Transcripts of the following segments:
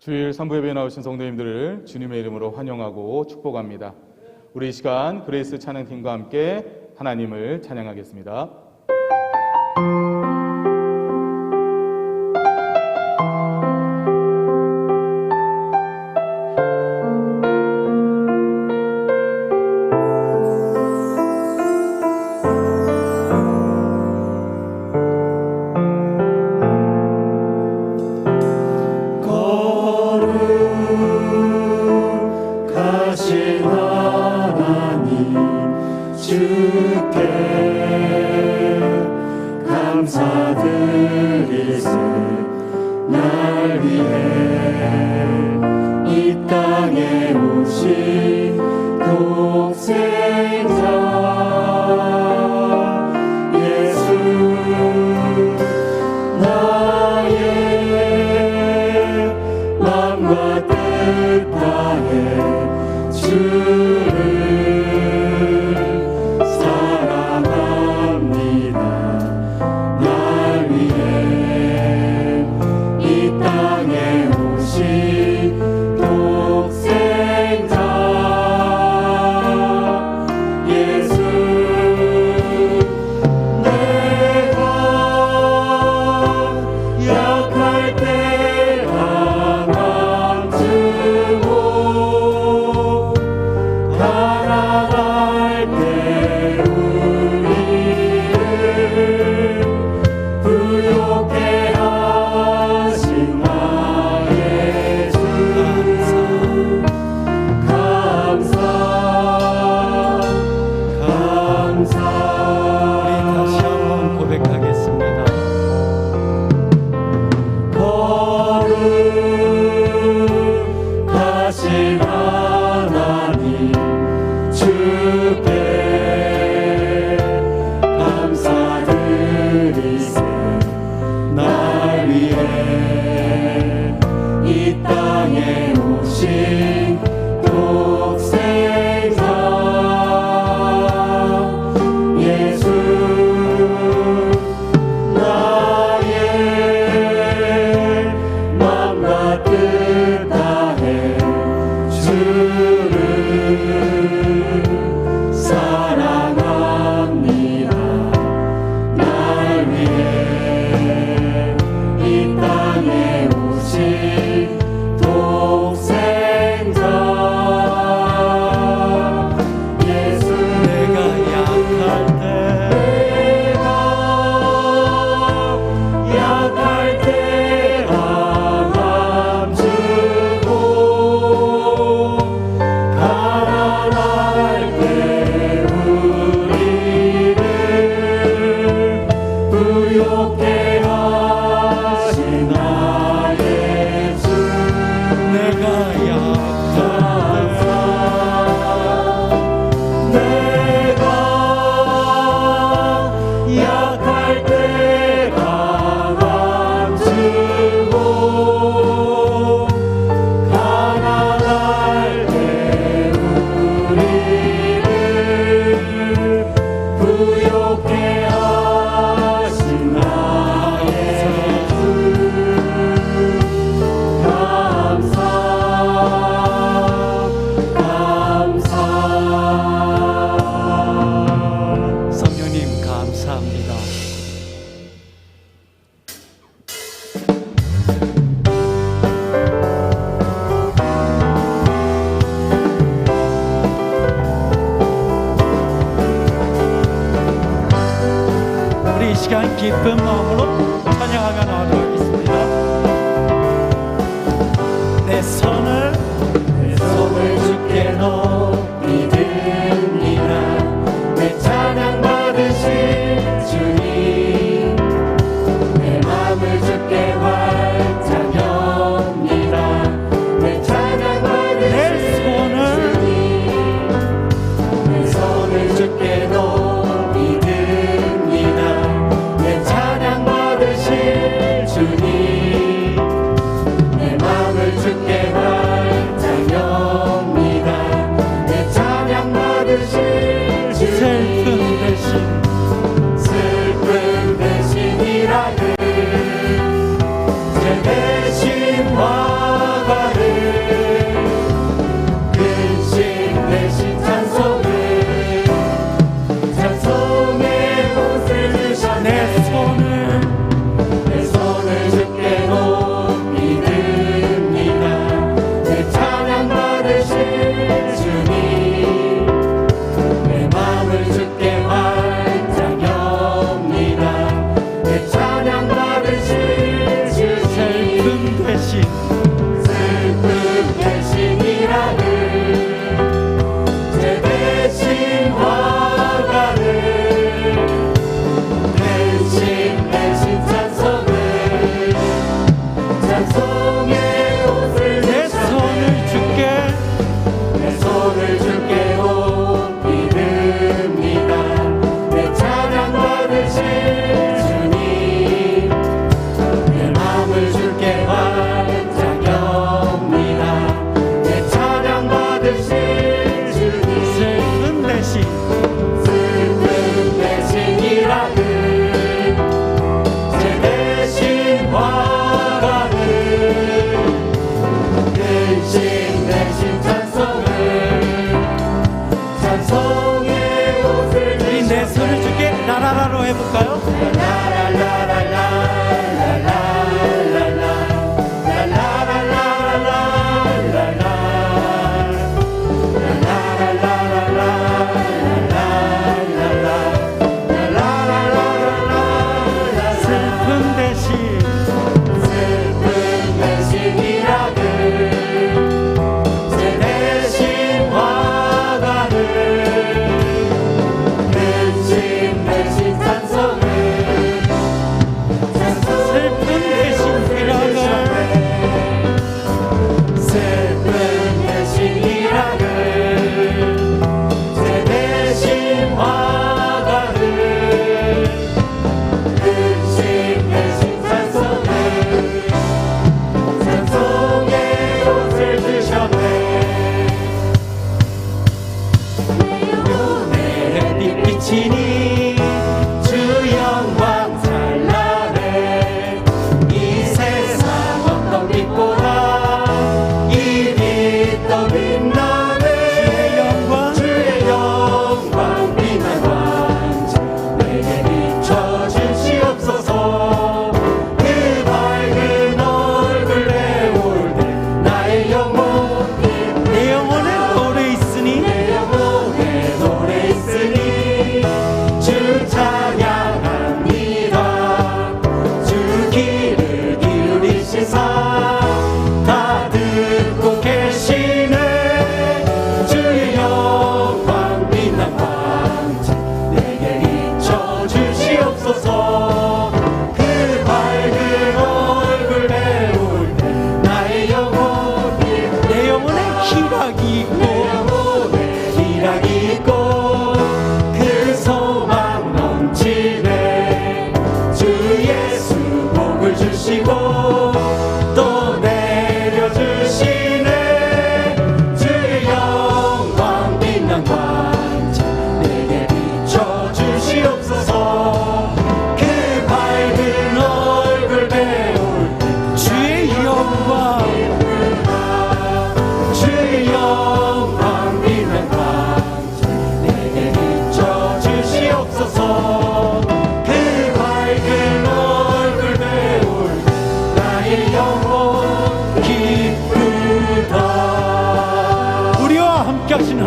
주일 선부예배에 나오신 성도님들을 주님의 이름으로 환영하고 축복합니다. 우리 이 시간 그레이스 찬양팀과 함께 하나님을 찬양하겠습니다. 주께 감사드리세. 날 위해 이 땅에 오신 독생자 예수, 나의 맘과 뜻 다해 주를 기쁜 마음으로 찬양하며 나오도록 하겠습니다. 내 손을 주께 높이 듭니다. 내 찬양 받으실 주님, 내 마음을 주께 활짝 엽니다. 내 찬양 받으실 주님, 내 손을 주께 높이 듭니다. 내 찬양 받으실 주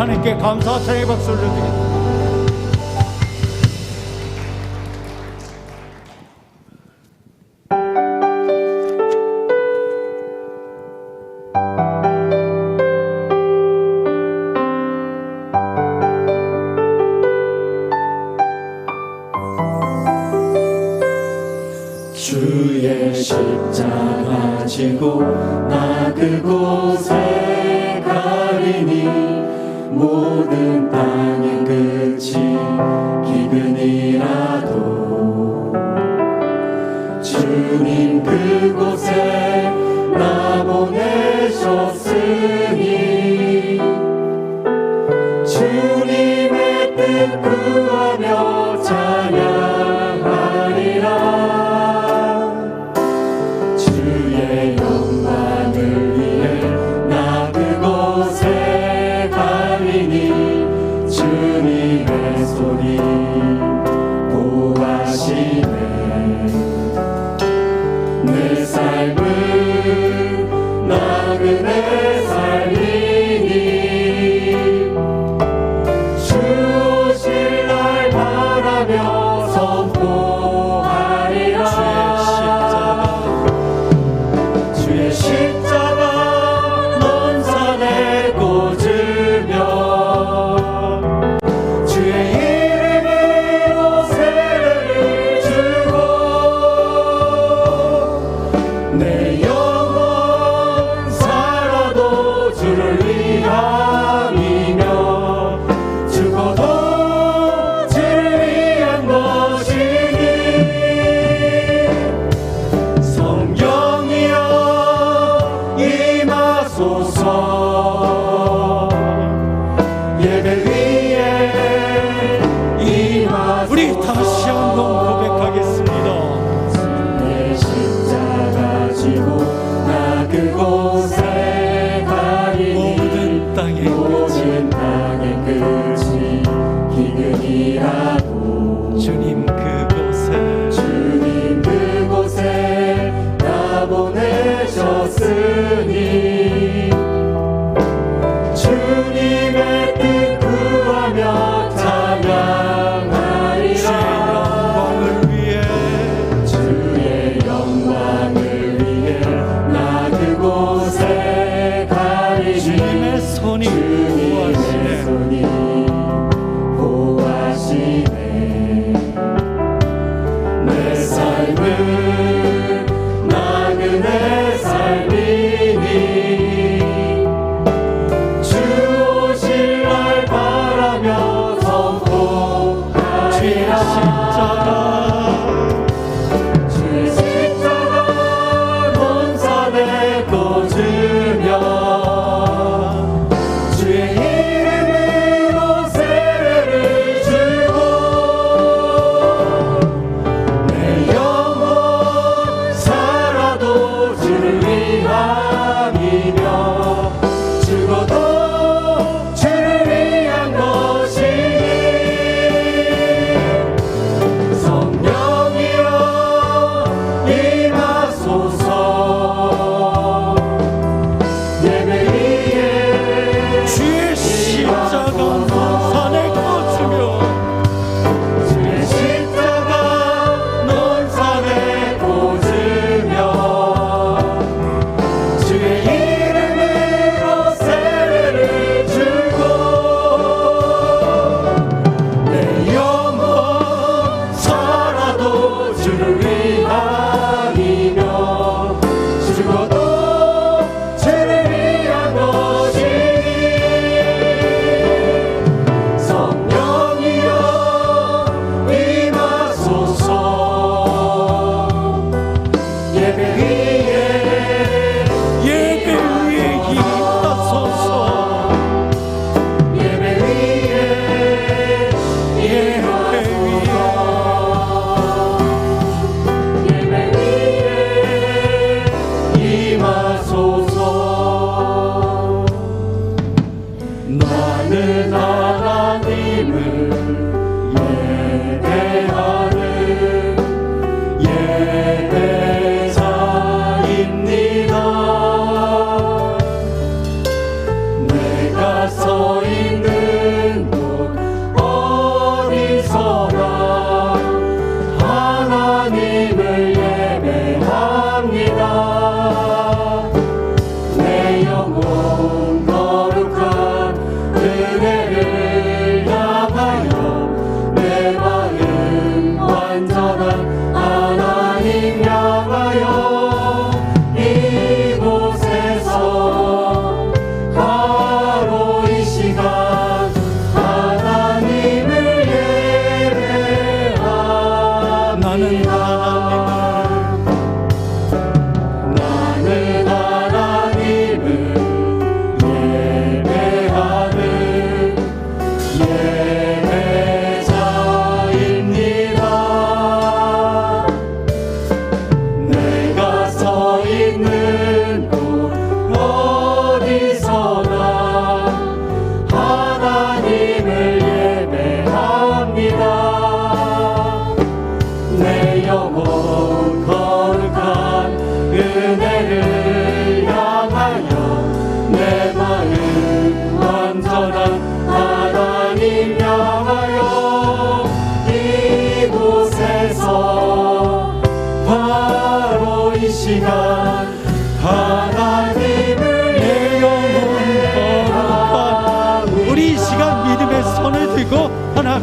하나님께 감사 찬양의 박수를 드립니다. 주의 십자가 지고 나 그곳에 가리니 모든 땅의 끝이 기근이라도 주님 그곳에 나 보내셨으니 주님의 뜻 구하며 찬양하리라. 주의 영광을 위해 나 그곳에 가리니 주님의 손이 보호하시네. 내 삶은 나그네 삶이니 주 오실 날 바라며 선포하리라. 주의 십자가 먼 산에 꽂으며 주의 이름으로 세례를 주고 내 영혼 살아도 주를 위함이며 죽어도 주를 위한 것이니 성령이여 임하소서. 예배 위에 임하소서. 우리 다시 한번 고백하겠습니다. 내 십자가 지고 나 그곳에 가리니 모든 땅의 모든 땅의 끝이 기근이라도 주님 그곳에 주님 그곳에 나 보내셨으니 주님의 뜻 구하며 찬양하리라. 주의 영광을 위해 나 그곳에 가리니 주님의 손이 보호하시네. 내 삶은 나그네 삶이니 주 오실 날 바라며 선포하리라. 주의 십자가 먼 산에 꽂으며 주의 이름으로 세례를 주고 내 영혼 살아도 주를 위함이며 죽어도 주를 위한 것이니 성령이여 임하소서. 예배 위에 주의 십자가 먼 산에 꽂으며 주의 십자가 먼 산에 꽂으며 주의 이름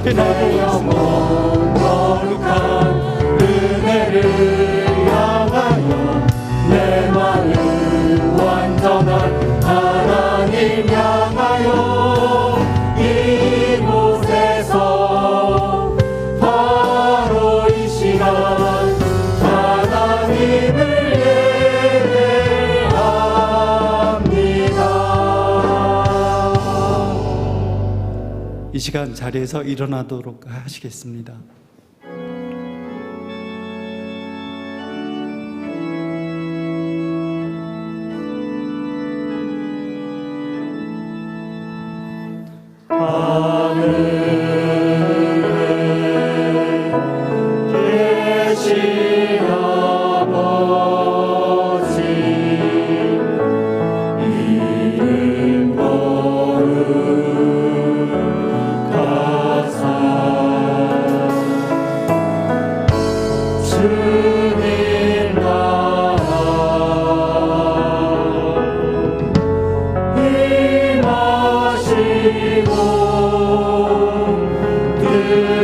주께 나아가겠습니다. 거룩한 은혜를 향하여 내 마음 완전한 하나님 향하여 이곳에서 바로 이 시간 하나님을 예배합니다. 이 시간 자리에서 일어나도록 하시겠습니다. 계신 아버지 이름 거룩하사 주님 나라 임하시고 뜻이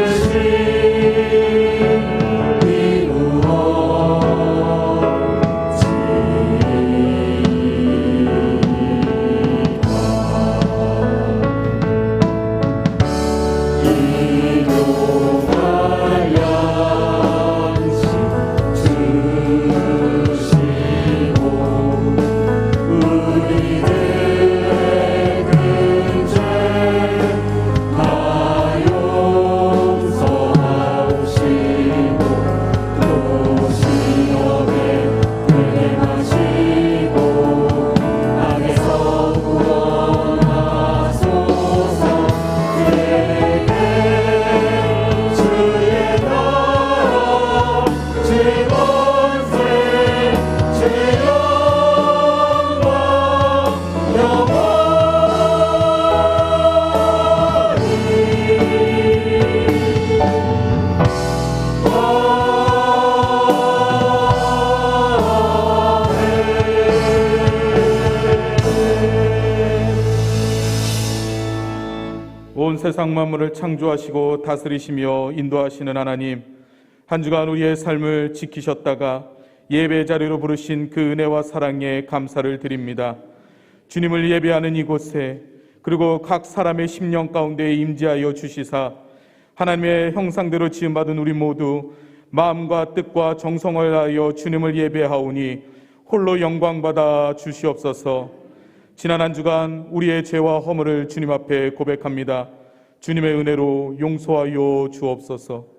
온 세상 만물을 창조하시고 다스리시며 인도하시는 하나님, 한 주간 우리의 삶을 지키셨다가 예배 자리로 부르신 그 은혜와 사랑에 감사를 드립니다. 주님을 예배하는 이곳에 그리고 각 사람의 심령 가운데 임재하여 주시사 하나님의 형상대로 지음받은 우리 모두 마음과 뜻과 정성을 다하여 주님을 예배하오니 홀로 영광받아 주시옵소서. 지난 한 주간 우리의 죄와 허물을 주님 앞에 고백합니다. 주님의 은혜로 용서하여 주옵소서.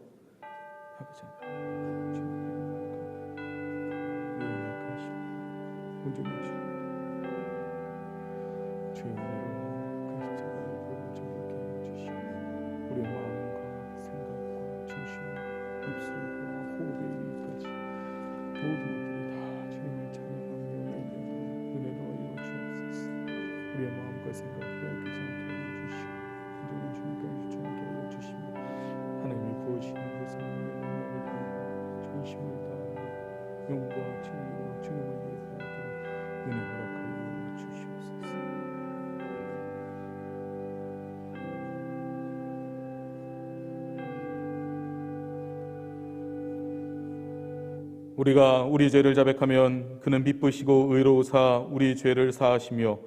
우리가 우리 죄를 자백하면 그는 미쁘시고 의로우사 우리 죄를 사하시며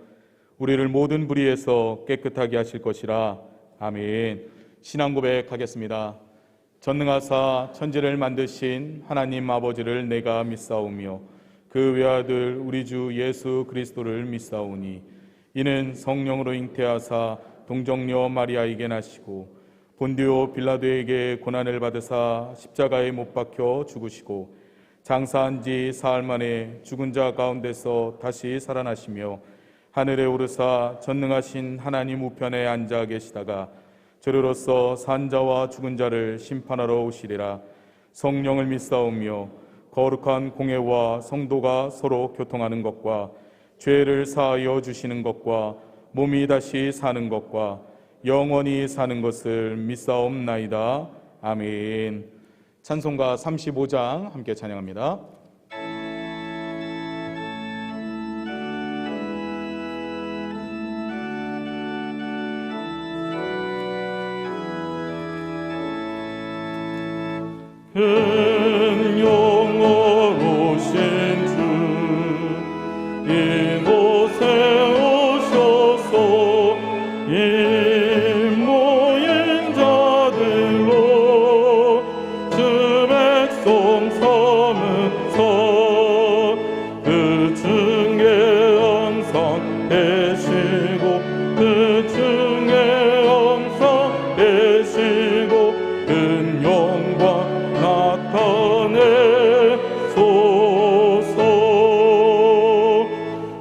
우리를 모든 불의에서 깨끗하게 하실 것이라. 아멘. 신앙 고백하겠습니다. 전능하사 천지를 만드신 하나님 아버지를 내가 믿사오며 그 외아들 우리 주 예수 그리스도를 믿사오니 이는 성령으로 잉태하사 동정녀 마리아에게 나시고 본디오 빌라도에게 고난을 받으사 십자가에 못 박혀 죽으시고 장사한 지 사흘 만에 죽은 자 가운데서 다시 살아나시며 하늘에 오르사 전능하신 하나님 우편에 앉아 계시다가 저리로서 산 자와 죽은 자를 심판하러 오시리라. 성령을 믿사오며 거룩한 공회와 성도가 서로 교통하는 것과 죄를 사하여 주시는 것과 몸이 다시 사는 것과 영원히 사는 것을 믿사옵나이다. 아멘. 찬송가 35장 함께 찬양합니다. 은용어로신 주 이곳에 오셔서 이 모인 자들로 주 백성 삼으사 그 중에 항상 계시고 그 중에 항상 계시고 큰 영광 나타내소서.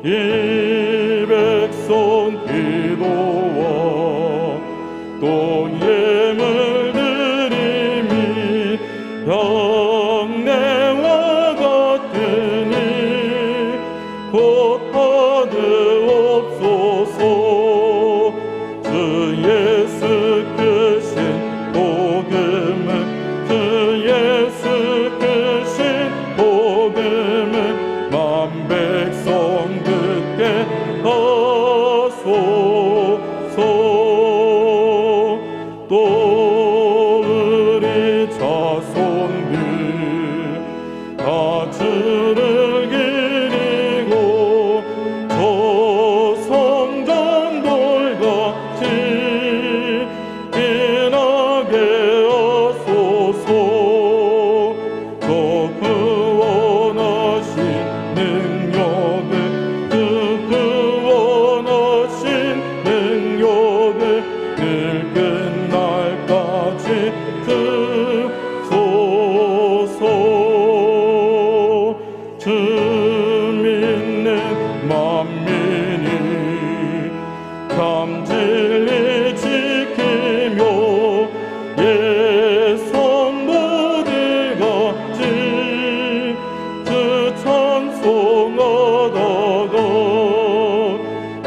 이 백성 기도와 또 예물 드림이 향내와 같으니 곧 받으옵소서. 주 예수 크신 복음을 주 예수 크신 복음을 만 백성 듣게 하소서. 또 우리 자손들 다 주를 기리고 저 성전돌같이 빛나게 하소서. 저 구원하신 능력을 그 구원하신 능력을 늘 끝날까지 주소서. 주 믿는 만민이 참 진리 지키며 예선 모두같이 주 찬송하다가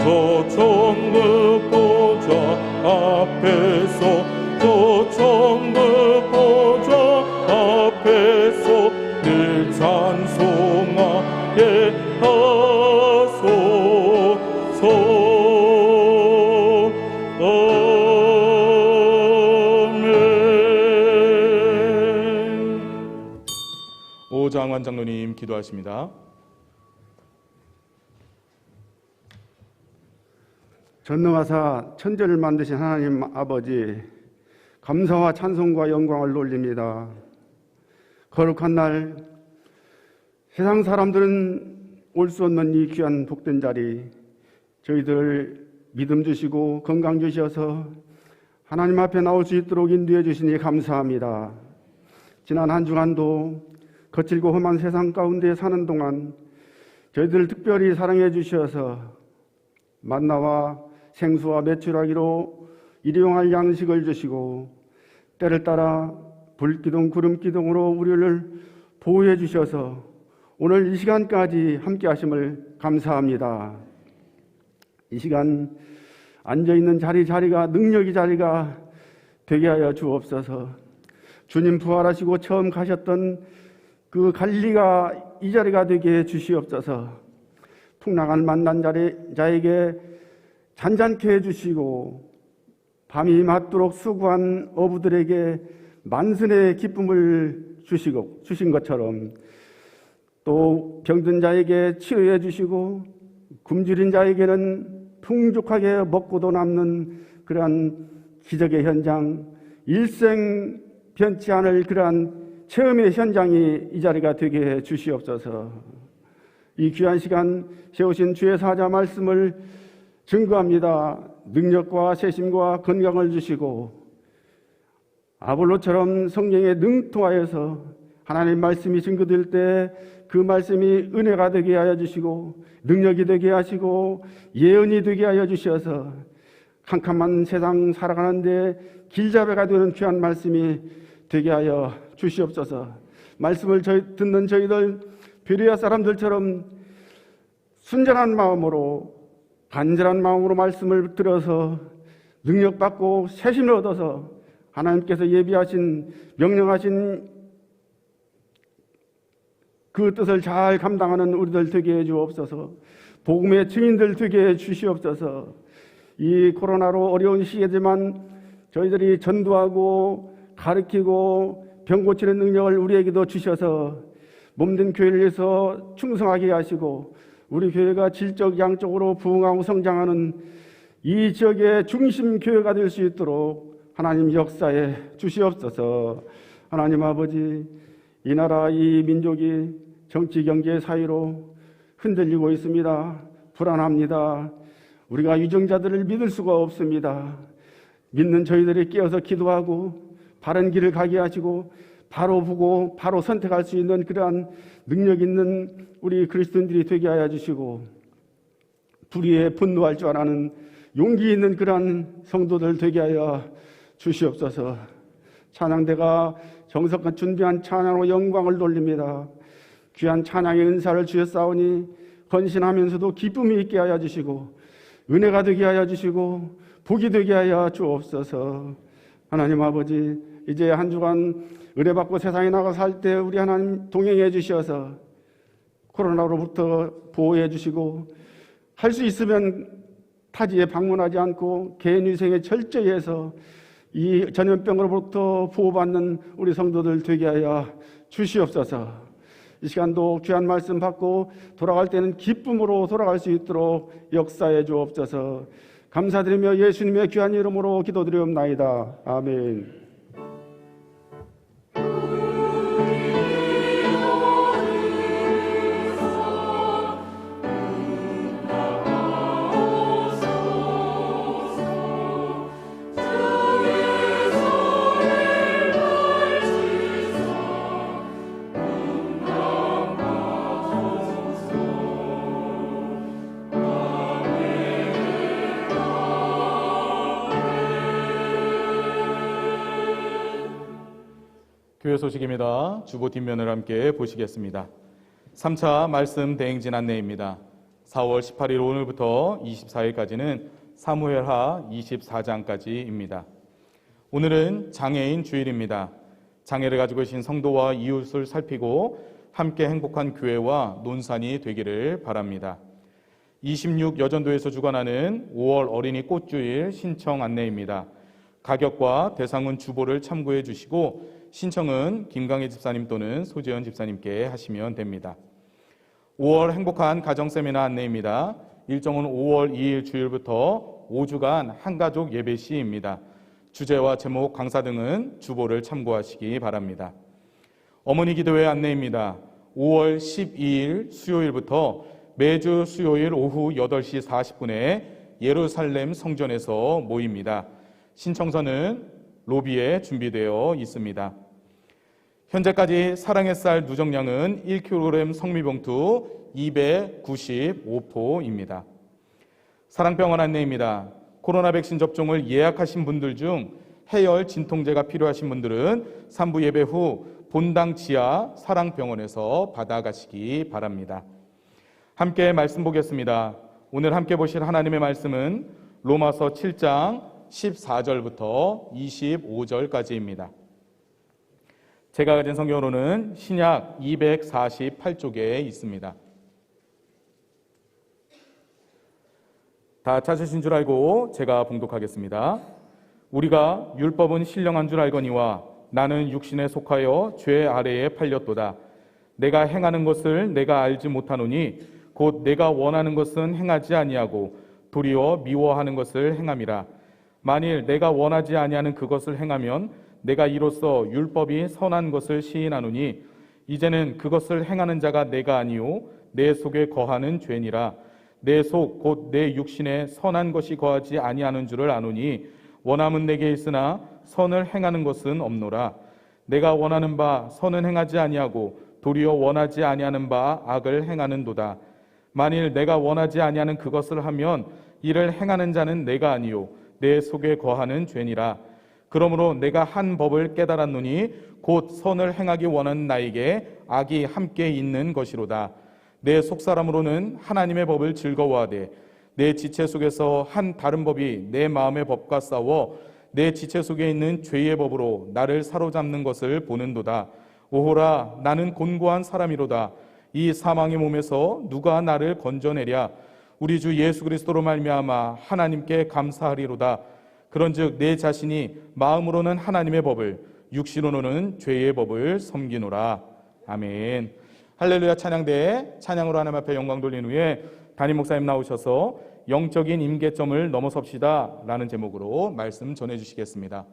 저 천국 보좌 앞에서 저 천국 보좌 앞에서 늘 찬송하게 하소서. 아멘. 오장환 장로님 기도하십니다. 전능하사 천지를 만드신 하나님 아버지, 감사와 찬송과 영광을 돌립니다. 거룩한 날 세상 사람들은 올 수 없는 이 귀한 복된 자리, 저희들 믿음 주시고 건강 주셔서 하나님 앞에 나올 수 있도록 인도해 주시니 감사합니다. 지난 한 주간도 거칠고 험한 세상 가운데 사는 동안 저희들 특별히 사랑해 주셔서 만나와 생수와 메추라기로 일용할 양식을 주시고 때를 따라 불기둥 구름기둥으로 우리를 보호해 주셔서 오늘 이 시간까지 함께 하심을 감사합니다. 이 시간 앉아있는 자리가 능력의 자리가 되게 하여 주옵소서. 주님 부활하시고 처음 가셨던 그 갈리가 이 자리가 되게 해 주시옵소서. 풍랑을 만난 자에게 잔잔케 해주시고 밤이 맞도록 수고한 어부들에게 만선의 기쁨을 주신 것처럼 또 병든 자에게 치료해 주시고 굶주린 자에게는 풍족하게 먹고도 남는 그러한 기적의 현장, 일생 변치 않을 그러한 체험의 현장이 이 자리가 되게 해 주시옵소서. 이 귀한 시간 세우신 주의 사자 말씀을 증거합니다. 능력과 세심과 건강을 주시고 아볼로처럼 성령에 능통하여서 하나님 말씀이 증거될 때 그 말씀이 은혜가 되게 하여 주시고 능력이 되게 하시고 예언이 되게 하여 주셔서 캄캄한 세상 살아가는데 길잡이가 되는 귀한 말씀이 되게 하여 주시옵소서. 말씀을 듣는 저희들 베레아 사람들처럼 순전한 마음으로 간절한 마음으로 말씀을 들어서 능력받고 세심을 얻어서 하나님께서 예비하신 명령하신 그 뜻을 잘 감당하는 우리들 되게 해 주옵소서. 복음의 증인들 되게 해 주시옵소서. 이 코로나로 어려운 시기지만 저희들이 전도하고 가르치고 병 고치는 능력을 우리에게도 주셔서 몸된 교회를 위해서 충성하게 하시고 우리 교회가 질적 양적으로 부흥하고 성장하는 이 지역의 중심 교회가 될 수 있도록 하나님 역사에 주시옵소서. 하나님 아버지, 이 나라 이 민족이 정치 경제 사이로 흔들리고 있습니다. 불안합니다. 우리가 유정자들을 믿을 수가 없습니다. 믿는 저희들이 깨어서 기도하고 바른 길을 가게 하시고 바로 보고 바로 선택할 수 있는 그러한 능력 있는 우리 그리스도인들이 되게 하여 주시고 불의에 분노할 줄 아는 용기 있는 그러한 성도들 되게 하여 주시옵소서. 찬양대가 정성껏 준비한 찬양으로 영광을 돌립니다. 귀한 찬양의 은사를 주셨사오니 헌신하면서도 기쁨이 있게 하여 주시고 은혜가 되게 하여 주시고 복이 되게 하여 주옵소서. 하나님 아버지, 이제 한 주간 은혜받고 세상에 나가 살 때 우리 하나님 동행해 주셔서 코로나로부터 보호해 주시고 할 수 있으면 타지에 방문하지 않고 개인위생에 철저히 해서 이 전염병으로부터 보호받는 우리 성도들 되게 하여 주시옵소서. 이 시간도 귀한 말씀 받고 돌아갈 때는 기쁨으로 돌아갈 수 있도록 역사해 주옵소서. 감사드리며 예수님의 귀한 이름으로 기도드리옵나이다. 아멘. 교회 소식입니다. 주보 뒷면을 함께 보시겠습니다. 3차 말씀 대행진 안내입니다. 4월 18일 오늘부터 24일까지는 사무엘하 24장까지입니다. 오늘은 장애인 주일입니다. 장애를 가지고 계신 성도와 이웃을 살피고 함께 행복한 교회와 논산이 되기를 바랍니다. 26 여전도에서 주관하는 5월 어린이 꽃주일 신청 안내입니다. 가격과 대상은 주보를 참고해 주시고 신청은 김강혜 집사님 또는 소재현 집사님께 하시면 됩니다. 5월 행복한 가정 세미나 안내입니다. 일정은 5월 2일 주일부터 5주간 한가족 예배 시입니다. 주제와 제목, 강사 등은 주보를 참고하시기 바랍니다. 어머니 기도회 안내입니다. 5월 12일 수요일부터 매주 수요일 오후 8시 40분에 예루살렘 성전에서 모입니다. 신청서는 로비에 준비되어 있습니다. 현재까지 사랑의 쌀 누정량은 1kg 성미봉투 295포입니다. 사랑병원 안내입니다. 코로나 백신 접종을 예약하신 분들 중 해열 진통제가 필요하신 분들은 3부 예배 후 본당 지하 사랑병원에서 받아가시기 바랍니다. 함께 말씀 보겠습니다. 오늘 함께 보실 하나님의 말씀은 로마서 7장 14절부터 25절까지입니다. 제가 가진 성경으로는 신약 248쪽에 있습니다. 다 찾으신 줄 알고 제가 봉독하겠습니다. 우리가 율법은 신령한 줄 알거니와 나는 육신에 속하여 죄 아래에 팔렸도다. 내가 행하는 것을 내가 알지 못하노니 곧 내가 원하는 것은 행하지 아니하고 도리어 미워하는 것을 행함이라. 만일 내가 원하지 아니하는 그것을 행하면 내가 이로써 율법이 선한 것을 시인하노니 이제는 그것을 행하는 자가 내가 아니요 내 속에 거하는 죄니라. 내 속 곧 내 육신에 선한 것이 거하지 아니하는 줄을 아노니 원함은 내게 있으나 선을 행하는 것은 없노라. 내가 원하는 바 선은 행하지 아니하고 도리어 원하지 아니하는 바 악을 행하는도다. 만일 내가 원하지 아니하는 그것을 하면 이를 행하는 자는 내가 아니요 내 속에 거하는 죄니라. 그러므로 내가 한 법을 깨달았노니 곧 선을 행하기 원하는 나에게 악이 함께 있는 것이로다. 내 속사람으로는 하나님의 법을 즐거워하되 내 지체 속에서 한 다른 법이 내 마음의 법과 싸워 내 지체 속에 있는 죄의 법으로 나를 사로잡는 것을 보는도다. 오호라, 나는 곤고한 사람이로다. 이 사망의 몸에서 누가 나를 건져내랴. 우리 주 예수 그리스도로 말미암아 하나님께 감사하리로다. 그런즉 내 자신이 마음으로는 하나님의 법을 육신으로는 죄의 법을 섬기노라. 아멘. 할렐루야 찬양대에 찬양으로 하나님 앞에 영광 돌린 후에 담임 목사님 나오셔서 영적인 임계점을 넘어섭시다 라는 제목으로 말씀 전해주시겠습니다.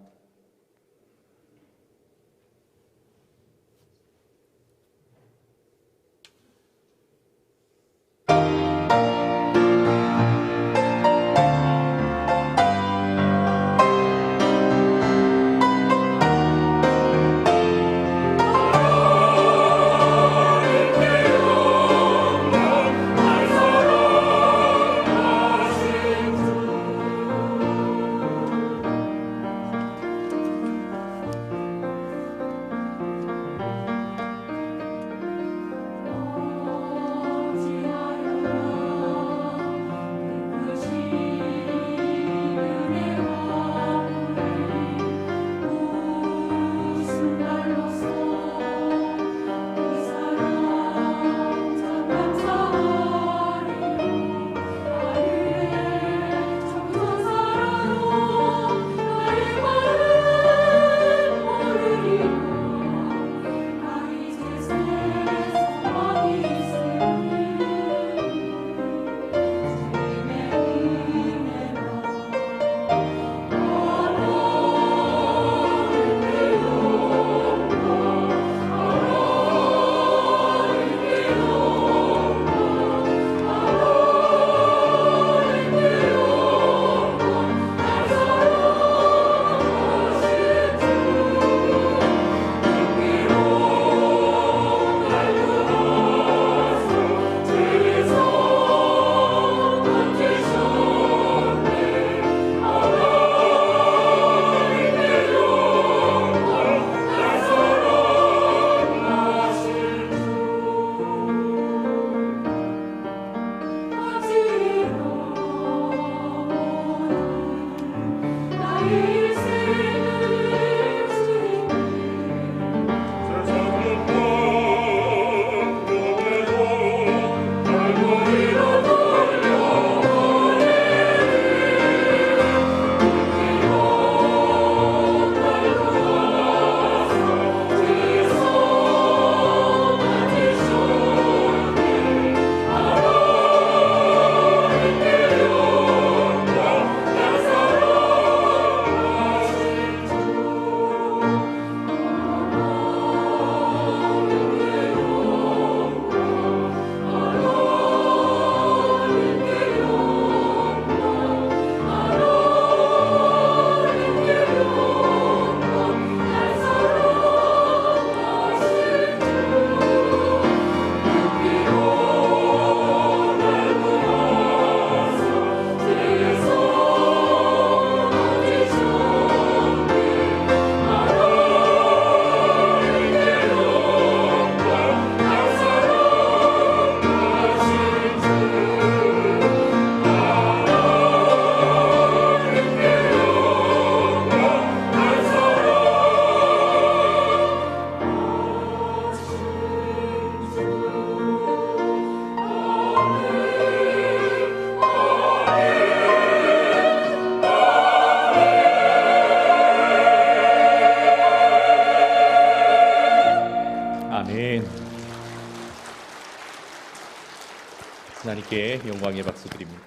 하나님께 영광의 박수 드립니다.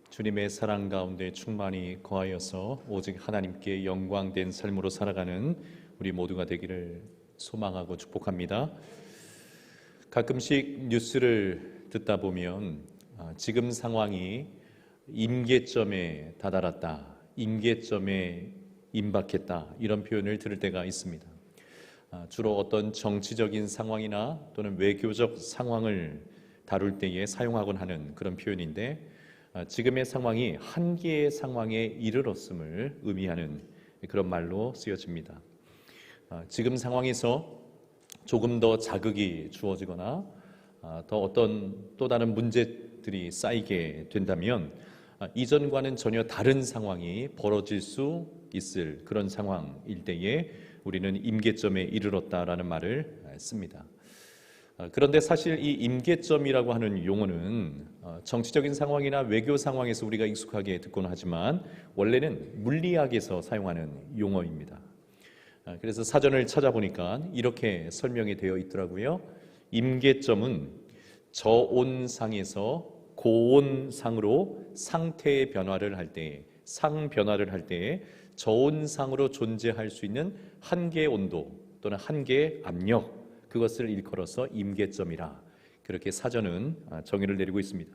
주님의 사랑 가운데 충만히 거하여서 오직 하나님께 영광된 삶으로 살아가는 우리 모두가 되기를 소망하고 축복합니다. 가끔씩 뉴스를 듣다 보면 지금 상황이 임계점에 다다랐다, 임계점에 임박했다, 이런 표현을 들을 때가 있습니다. 주로 어떤 정치적인 상황이나 또는 외교적 상황을 다룰 때에 사용하곤 하는 그런 표현인데, 지금의 상황이 한계의 상황에 이르렀음을 의미하는 그런 말로 쓰여집니다. 지금 상황에서 조금 더 자극이 주어지거나 더 어떤 또 다른 문제들이 쌓이게 된다면 이전과는 전혀 다른 상황이 벌어질 수 있을 그런 상황일 때에 우리는 임계점에 이르렀다라는 말을 씁니다. 그런데 사실 이 임계점이라고 하는 용어는 정치적인 상황이나 외교 상황에서 우리가 익숙하게 듣곤 하지만 원래는 물리학에서 사용하는 용어입니다. 그래서 사전을 찾아보니까 이렇게 설명이 되어 있더라고요. 임계점은 저온상에서 고온상으로 상태의 변화를 할 때, 상변화를 할 때 저온상으로 존재할 수 있는 한계의 온도 또는 한계의 압력, 그것을 일컬어서 임계점이라 그렇게 사전은 정의를 내리고 있습니다.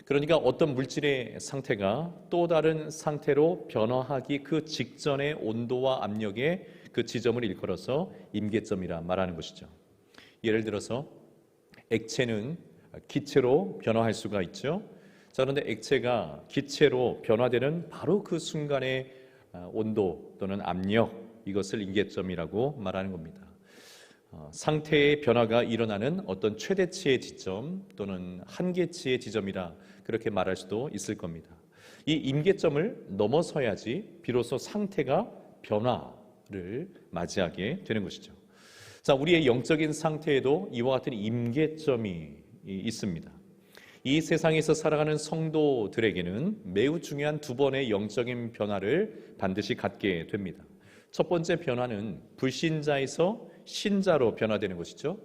그러니까 어떤 물질의 상태가 또 다른 상태로 변화하기 그 직전의 온도와 압력의 그 지점을 일컬어서 임계점이라 말하는 것이죠. 예를 들어서 액체는 기체로 변화할 수가 있죠. 자, 그런데 액체가 기체로 변화되는 바로 그 순간의 온도 또는 압력, 이것을 임계점이라고 말하는 겁니다. 상태의 변화가 일어나는 어떤 최대치의 지점 또는 한계치의 지점이라 그렇게 말할 수도 있을 겁니다. 이 임계점을 넘어서야지 비로소 상태가 변화를 맞이하게 되는 것이죠. 자, 우리의 영적인 상태에도 이와 같은 임계점이 있습니다. 이 세상에서 살아가는 성도들에게는 매우 중요한 두 번의 영적인 변화를 반드시 갖게 됩니다. 첫 번째 변화는 불신자에서 신자로 변화되는 것이죠.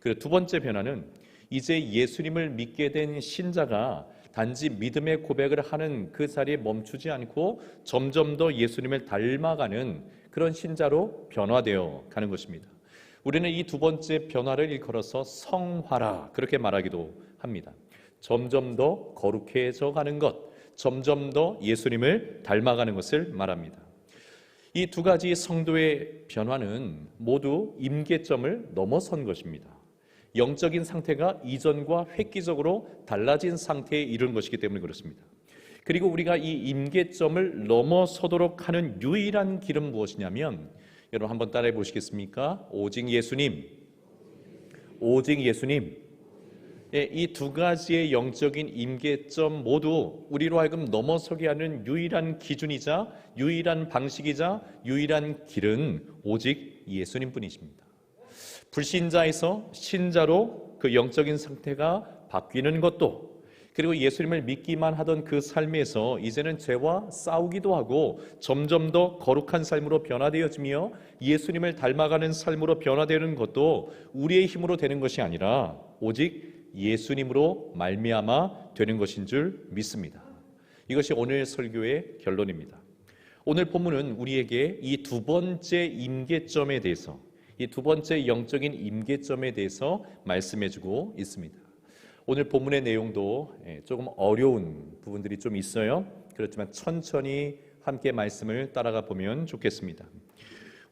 그리고 두 번째 변화는 이제 예수님을 믿게 된 신자가 단지 믿음의 고백을 하는 그 자리에 멈추지 않고 점점 더 예수님을 닮아가는 그런 신자로 변화되어 가는 것입니다. 우리는 이 두 번째 변화를 일컬어서 성화라 그렇게 말하기도 합니다. 점점 더 거룩해져 가는 것, 점점 더 예수님을 닮아가는 것을 말합니다. 이 두 가지 성도의 변화는 모두 임계점을 넘어선 것입니다. 영적인 상태가 이전과 획기적으로 달라진 상태에 이른 것이기 때문에 그렇습니다. 그리고 우리가 이 임계점을 넘어서도록 하는 유일한 길은 무엇이냐면, 여러분 한번 따라해 보시겠습니까? 오직 예수님, 오직 예수님. 이 두 가지의 영적인 임계점 모두 우리로 하여금 넘어서게 하는 유일한 기준이자 유일한 방식이자 유일한 길은 오직 예수님뿐이십니다. 불신자에서 신자로 그 영적인 상태가 바뀌는 것도, 그리고 예수님을 믿기만 하던 그 삶에서 이제는 죄와 싸우기도 하고 점점 더 거룩한 삶으로 변화되어지며 예수님을 닮아가는 삶으로 변화되는 것도 우리의 힘으로 되는 것이 아니라 오직 예수님으로 말미암아 되는 것인 줄 믿습니다. 이것이 오늘 설교의 결론입니다. 오늘 본문은 우리에게 이 두 번째 임계점에 대해서, 이 두 번째 영적인 임계점에 대해서 말씀해주고 있습니다. 오늘 본문의 내용도 조금 어려운 부분들이 좀 있어요. 그렇지만 천천히 함께 말씀을 따라가 보면 좋겠습니다.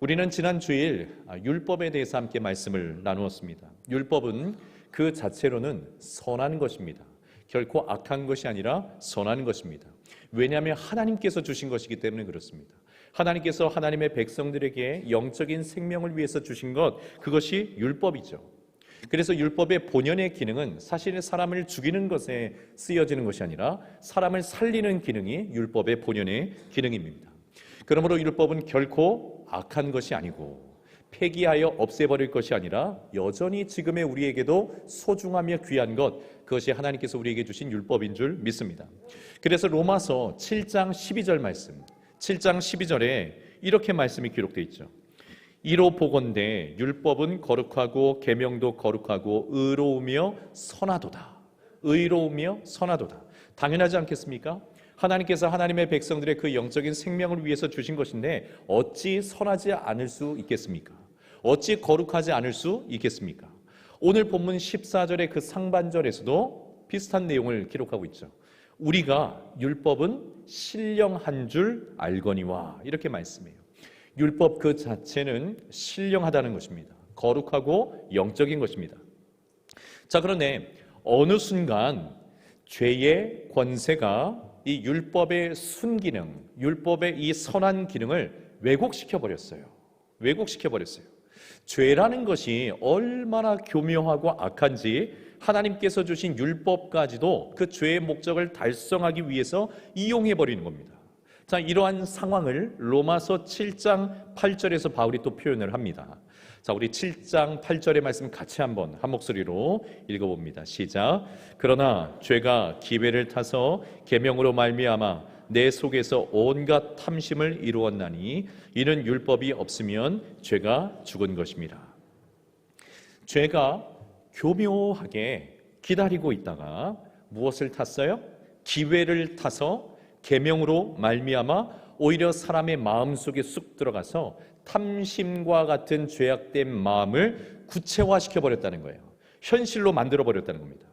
우리는 지난 주일 율법에 대해서 함께 말씀을 나누었습니다. 율법은 그 자체로는 선한 것입니다. 결코 악한 것이 아니라 선한 것입니다. 왜냐하면 하나님께서 주신 것이기 때문에 그렇습니다. 하나님께서 하나님의 백성들에게 영적인 생명을 위해서 주신 것, 그것이 율법이죠. 그래서 율법의 본연의 기능은 사실은 사람을 죽이는 것에 쓰여지는 것이 아니라 사람을 살리는 기능이 율법의 본연의 기능입니다. 그러므로 율법은 결코 악한 것이 아니고 폐기하여 없애버릴 것이 아니라 여전히 지금의 우리에게도 소중하며 귀한 것, 그것이 하나님께서 우리에게 주신 율법인 줄 믿습니다. 그래서 로마서 7장 12절 말씀, 7장 12절에 이렇게 말씀이 기록되어 있죠. 이로 보건대 율법은 거룩하고 계명도 거룩하고 의로우며 선하도다. 의로우며 선하도다. 당연하지 않겠습니까? 하나님께서 하나님의 백성들의 그 영적인 생명을 위해서 주신 것인데 어찌 선하지 않을 수 있겠습니까? 어찌 거룩하지 않을 수 있겠습니까? 오늘 본문 14절의 그 상반절에서도 비슷한 내용을 기록하고 있죠. 우리가 율법은 신령한 줄 알거니와, 이렇게 말씀해요. 율법 그 자체는 신령하다는 것입니다. 거룩하고 영적인 것입니다. 자, 그런데 어느 순간 죄의 권세가 이 율법의 순기능, 율법의 이 선한 기능을 왜곡시켜 버렸어요. 왜곡시켜 버렸어요. 죄라는 것이 얼마나 교묘하고 악한지 하나님께서 주신 율법까지도 그 죄의 목적을 달성하기 위해서 이용해 버리는 겁니다. 자, 이러한 상황을 로마서 7장 8절에서 바울이 또 표현을 합니다. 자, 우리 7장 8절의 말씀 같이 한번 한 목소리로 읽어봅니다. 시작. 그러나 죄가 기회를 타서 계명으로 말미암아 내 속에서 온갖 탐심을 이루었나니 이는 율법이 없으면 죄가 죽은 것입니다. 죄가 교묘하게 기다리고 있다가 무엇을 탔어요? 기회를 타서 계명으로 말미암아 오히려 사람의 마음속에 쑥 들어가서 탐심과 같은 죄악된 마음을 구체화시켜 버렸다는 거예요. 현실로 만들어 버렸다는 겁니다.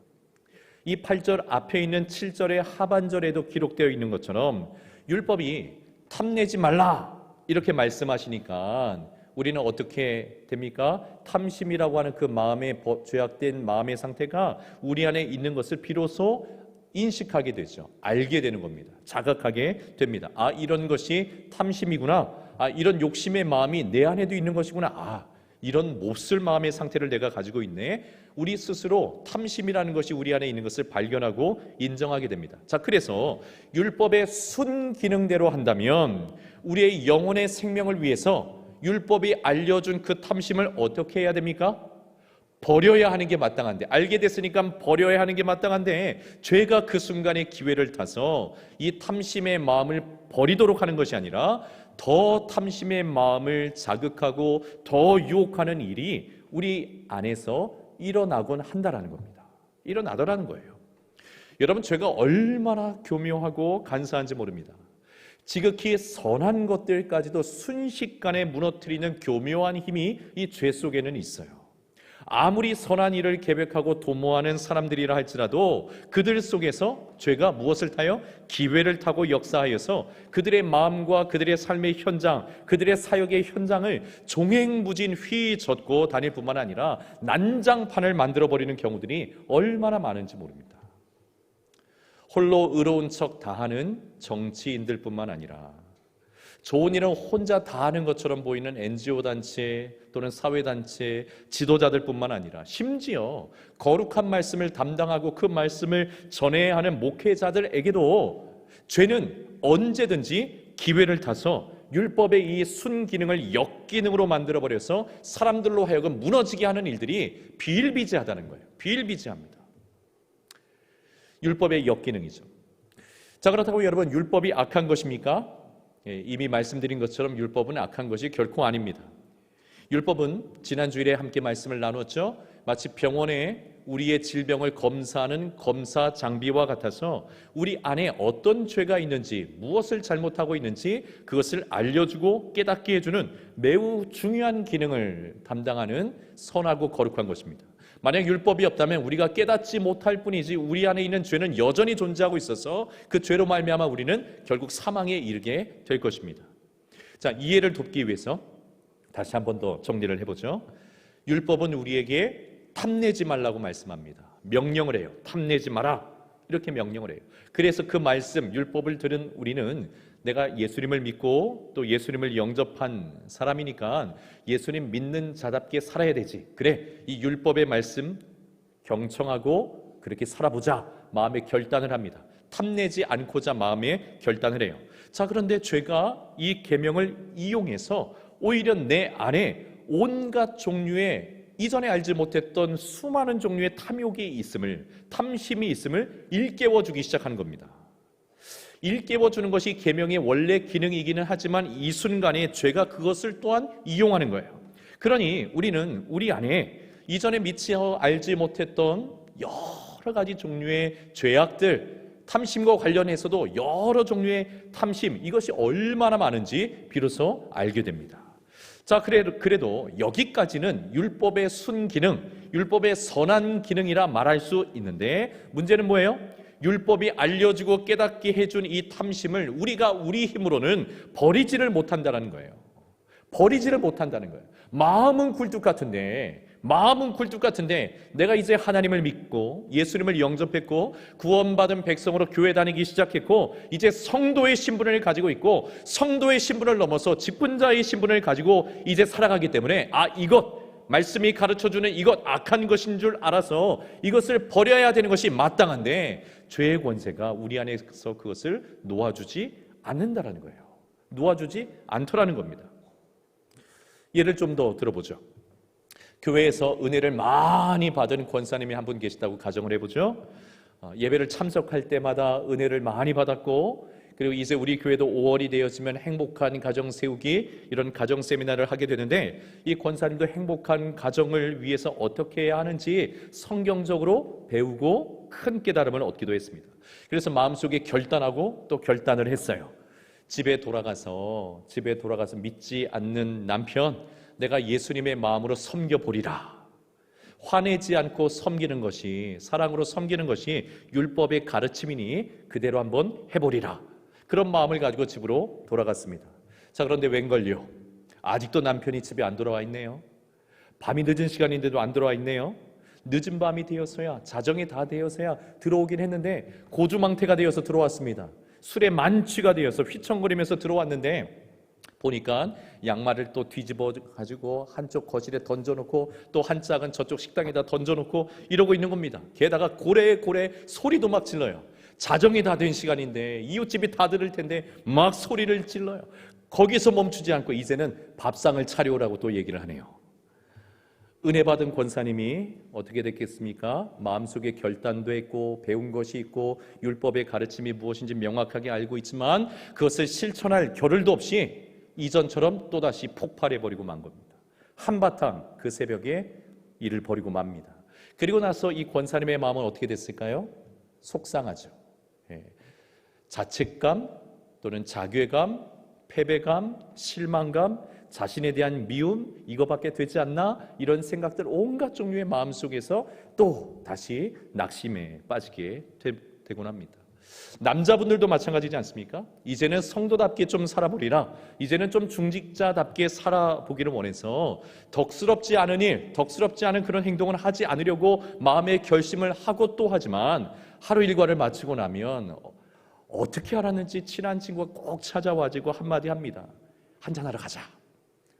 이 8절 앞에 있는 7절의 하반절에도 기록되어 있는 것처럼 율법이 탐내지 말라 이렇게 말씀하시니까 우리는 어떻게 됩니까? 탐심이라고 하는 그 마음의 죄악된 마음의 상태가 우리 안에 있는 것을 비로소 인식하게 되죠. 알게 되는 겁니다. 자각하게 됩니다. 아, 이런 것이 탐심이구나. 아, 이런 욕심의 마음이 내 안에도 있는 것이구나. 아, 이런 몹쓸 마음의 상태를 내가 가지고 있네. 우리 스스로 탐심이라는 것이 우리 안에 있는 것을 발견하고 인정하게 됩니다. 자, 그래서 율법의 순기능대로 한다면 우리의 영혼의 생명을 위해서 율법이 알려준 그 탐심을 어떻게 해야 됩니까? 버려야 하는 게 마땅한데, 알게 됐으니까 버려야 하는 게 마땅한데, 죄가 그 순간에 기회를 타서 이 탐심의 마음을 버리도록 하는 것이 아니라 더 탐심의 마음을 자극하고 더 유혹하는 일이 우리 안에서 일어나곤 한다라는 겁니다. 일어나더라는 거예요. 여러분, 죄가 얼마나 교묘하고 간사한지 모릅니다. 지극히 선한 것들까지도 순식간에 무너뜨리는 교묘한 힘이 이 죄 속에는 있어요. 아무리 선한 일을 계획하고 도모하는 사람들이라 할지라도 그들 속에서 죄가 무엇을 타요? 기회를 타고 역사하여서 그들의 마음과 그들의 삶의 현장, 그들의 사역의 현장을 종횡무진 휘젓고 다닐 뿐만 아니라 난장판을 만들어버리는 경우들이 얼마나 많은지 모릅니다. 홀로 의로운 척 다하는 정치인들 뿐만 아니라 좋은 일은 혼자 다 하는 것처럼 보이는 NGO 단체 또는 사회단체 지도자들 뿐만 아니라 심지어 거룩한 말씀을 담당하고 그 말씀을 전해야 하는 목회자들에게도 죄는 언제든지 기회를 타서 율법의 이 순기능을 역기능으로 만들어버려서 사람들로 하여금 무너지게 하는 일들이 비일비재하다는 거예요. 비일비재합니다. 율법의 역기능이죠. 자, 그렇다고 여러분, 율법이 악한 것입니까? 이미 말씀드린 것처럼 율법은 악한 것이 결코 아닙니다. 율법은 지난 주일에 함께 말씀을 나눴죠. 마치 병원에 우리의 질병을 검사하는 검사 장비와 같아서 우리 안에 어떤 죄가 있는지, 무엇을 잘못하고 있는지 그것을 알려주고 깨닫게 해주는 매우 중요한 기능을 담당하는 선하고 거룩한 것입니다. 만약 율법이 없다면 우리가 깨닫지 못할 뿐이지 우리 안에 있는 죄는 여전히 존재하고 있어서 그 죄로 말미암아 우리는 결국 사망에 이르게 될 것입니다. 자, 이해를 돕기 위해서 다시 한 번 더 정리를 해보죠. 율법은 우리에게 탐내지 말라고 말씀합니다. 명령을 해요. 탐내지 마라. 이렇게 명령을 해요. 그래서 그 말씀, 율법을 들은 우리는 내가 예수님을 믿고 또 예수님을 영접한 사람이니까 예수님 믿는 자답게 살아야 되지. 그래, 이 율법의 말씀 경청하고 그렇게 살아보자. 마음에 결단을 합니다. 탐내지 않고자 마음에 결단을 해요. 자, 그런데 죄가 이 계명을 이용해서 오히려 내 안에 온갖 종류의 이전에 알지 못했던 수많은 종류의 탐욕이 있음을, 탐심이 있음을 일깨워주기 시작하는 겁니다. 일깨워주는 것이 계명의 원래 기능이기는 하지만 이 순간에 죄가 그것을 또한 이용하는 거예요. 그러니 우리는 우리 안에 이전에 미처 알지 못했던 여러 가지 종류의 죄악들, 탐심과 관련해서도 여러 종류의 탐심, 이것이 얼마나 많은지 비로소 알게 됩니다. 자, 그래도 여기까지는 율법의 순기능, 율법의 선한 기능이라 말할 수 있는데 문제는 뭐예요? 율법이 알려주고 깨닫게 해준 이 탐심을 우리가 우리 힘으로는 버리지를 못한다는 거예요. 버리지를 못한다는 거예요. 마음은 굴뚝 같은데 내가 이제 하나님을 믿고 예수님을 영접했고 구원받은 백성으로 교회 다니기 시작했고 이제 성도의 신분을 가지고 있고 성도의 신분을 넘어서 직분자의 신분을 가지고 이제 살아가기 때문에 이것 말씀이 가르쳐주는 이것 악한 것인 줄 알아서 이것을 버려야 되는 것이 마땅한데 죄의 권세가 우리 안에서 그것을 놓아주지 않는다라는 거예요. 놓아주지 않더라는 겁니다. 예를 좀 더 들어보죠. 교회에서 은혜를 많이 받은 권사님이 한 분 계시다고 가정을 해보죠. 예배를 참석할 때마다 은혜를 많이 받았고, 그리고 이제 우리 교회도 5월이 되었으면 행복한 가정 세우기, 이런 가정 세미나를 하게 되는데, 이 권사님도 행복한 가정을 위해서 어떻게 해야 하는지 성경적으로 배우고 큰 깨달음을 얻기도 했습니다. 그래서 마음속에 결단하고 또 결단을 했어요. 집에 돌아가서 믿지 않는 남편, 내가 예수님의 마음으로 섬겨보리라. 화내지 않고 섬기는 것이, 사랑으로 섬기는 것이 율법의 가르침이니 그대로 한번 해보리라. 그런 마음을 가지고 집으로 돌아갔습니다. 자, 그런데 웬걸요? 아직도 남편이 집에 안 돌아와 있네요. 밤이 늦은 시간인데도 안 돌아와 있네요. 늦은 밤이 되어서야, 자정이 다 되어서야 들어오긴 했는데 고주망태가 되어서 들어왔습니다. 술에 만취가 되어서 휘청거리면서 들어왔는데, 보니까 양말을 또 뒤집어 가지고 한쪽 거실에 던져놓고 또 한 짝은 저쪽 식당에다 던져놓고 이러고 있는 겁니다. 게다가 고래고래 소리도 막 질러요. 자정이 다 된 시간인데, 이웃집이 다 들을 텐데 막 소리를 질러요. 거기서 멈추지 않고 이제는 밥상을 차려오라고 또 얘기를 하네요. 은혜 받은 권사님이 어떻게 됐겠습니까? 마음속에 결단도 했고 배운 것이 있고 율법의 가르침이 무엇인지 명확하게 알고 있지만 그것을 실천할 겨를도 없이 이전처럼 또다시 폭발해버리고 만 겁니다. 한바탕 그 새벽에 일을 벌이고 맙니다. 그리고 나서 이 권사님의 마음은 어떻게 됐을까요? 속상하죠. 자책감 또는 자괴감, 패배감, 실망감, 자신에 대한 미움, 이거밖에 되지 않나? 이런 생각들 온갖 종류의 마음속에서 또 다시 낙심에 빠지게 되곤 합니다. 남자분들도 마찬가지지 않습니까? 이제는 성도답게 좀 살아보리라. 이제는 좀 중직자답게 살아보기를 원해서 덕스럽지 않은 일, 덕스럽지 않은 그런 행동을 하지 않으려고 마음의 결심을 하고 또 하지만 하루 일과를 마치고 나면 어떻게 알았는지 친한 친구가 꼭 찾아와지고 한마디 합니다. 한잔하러 가자.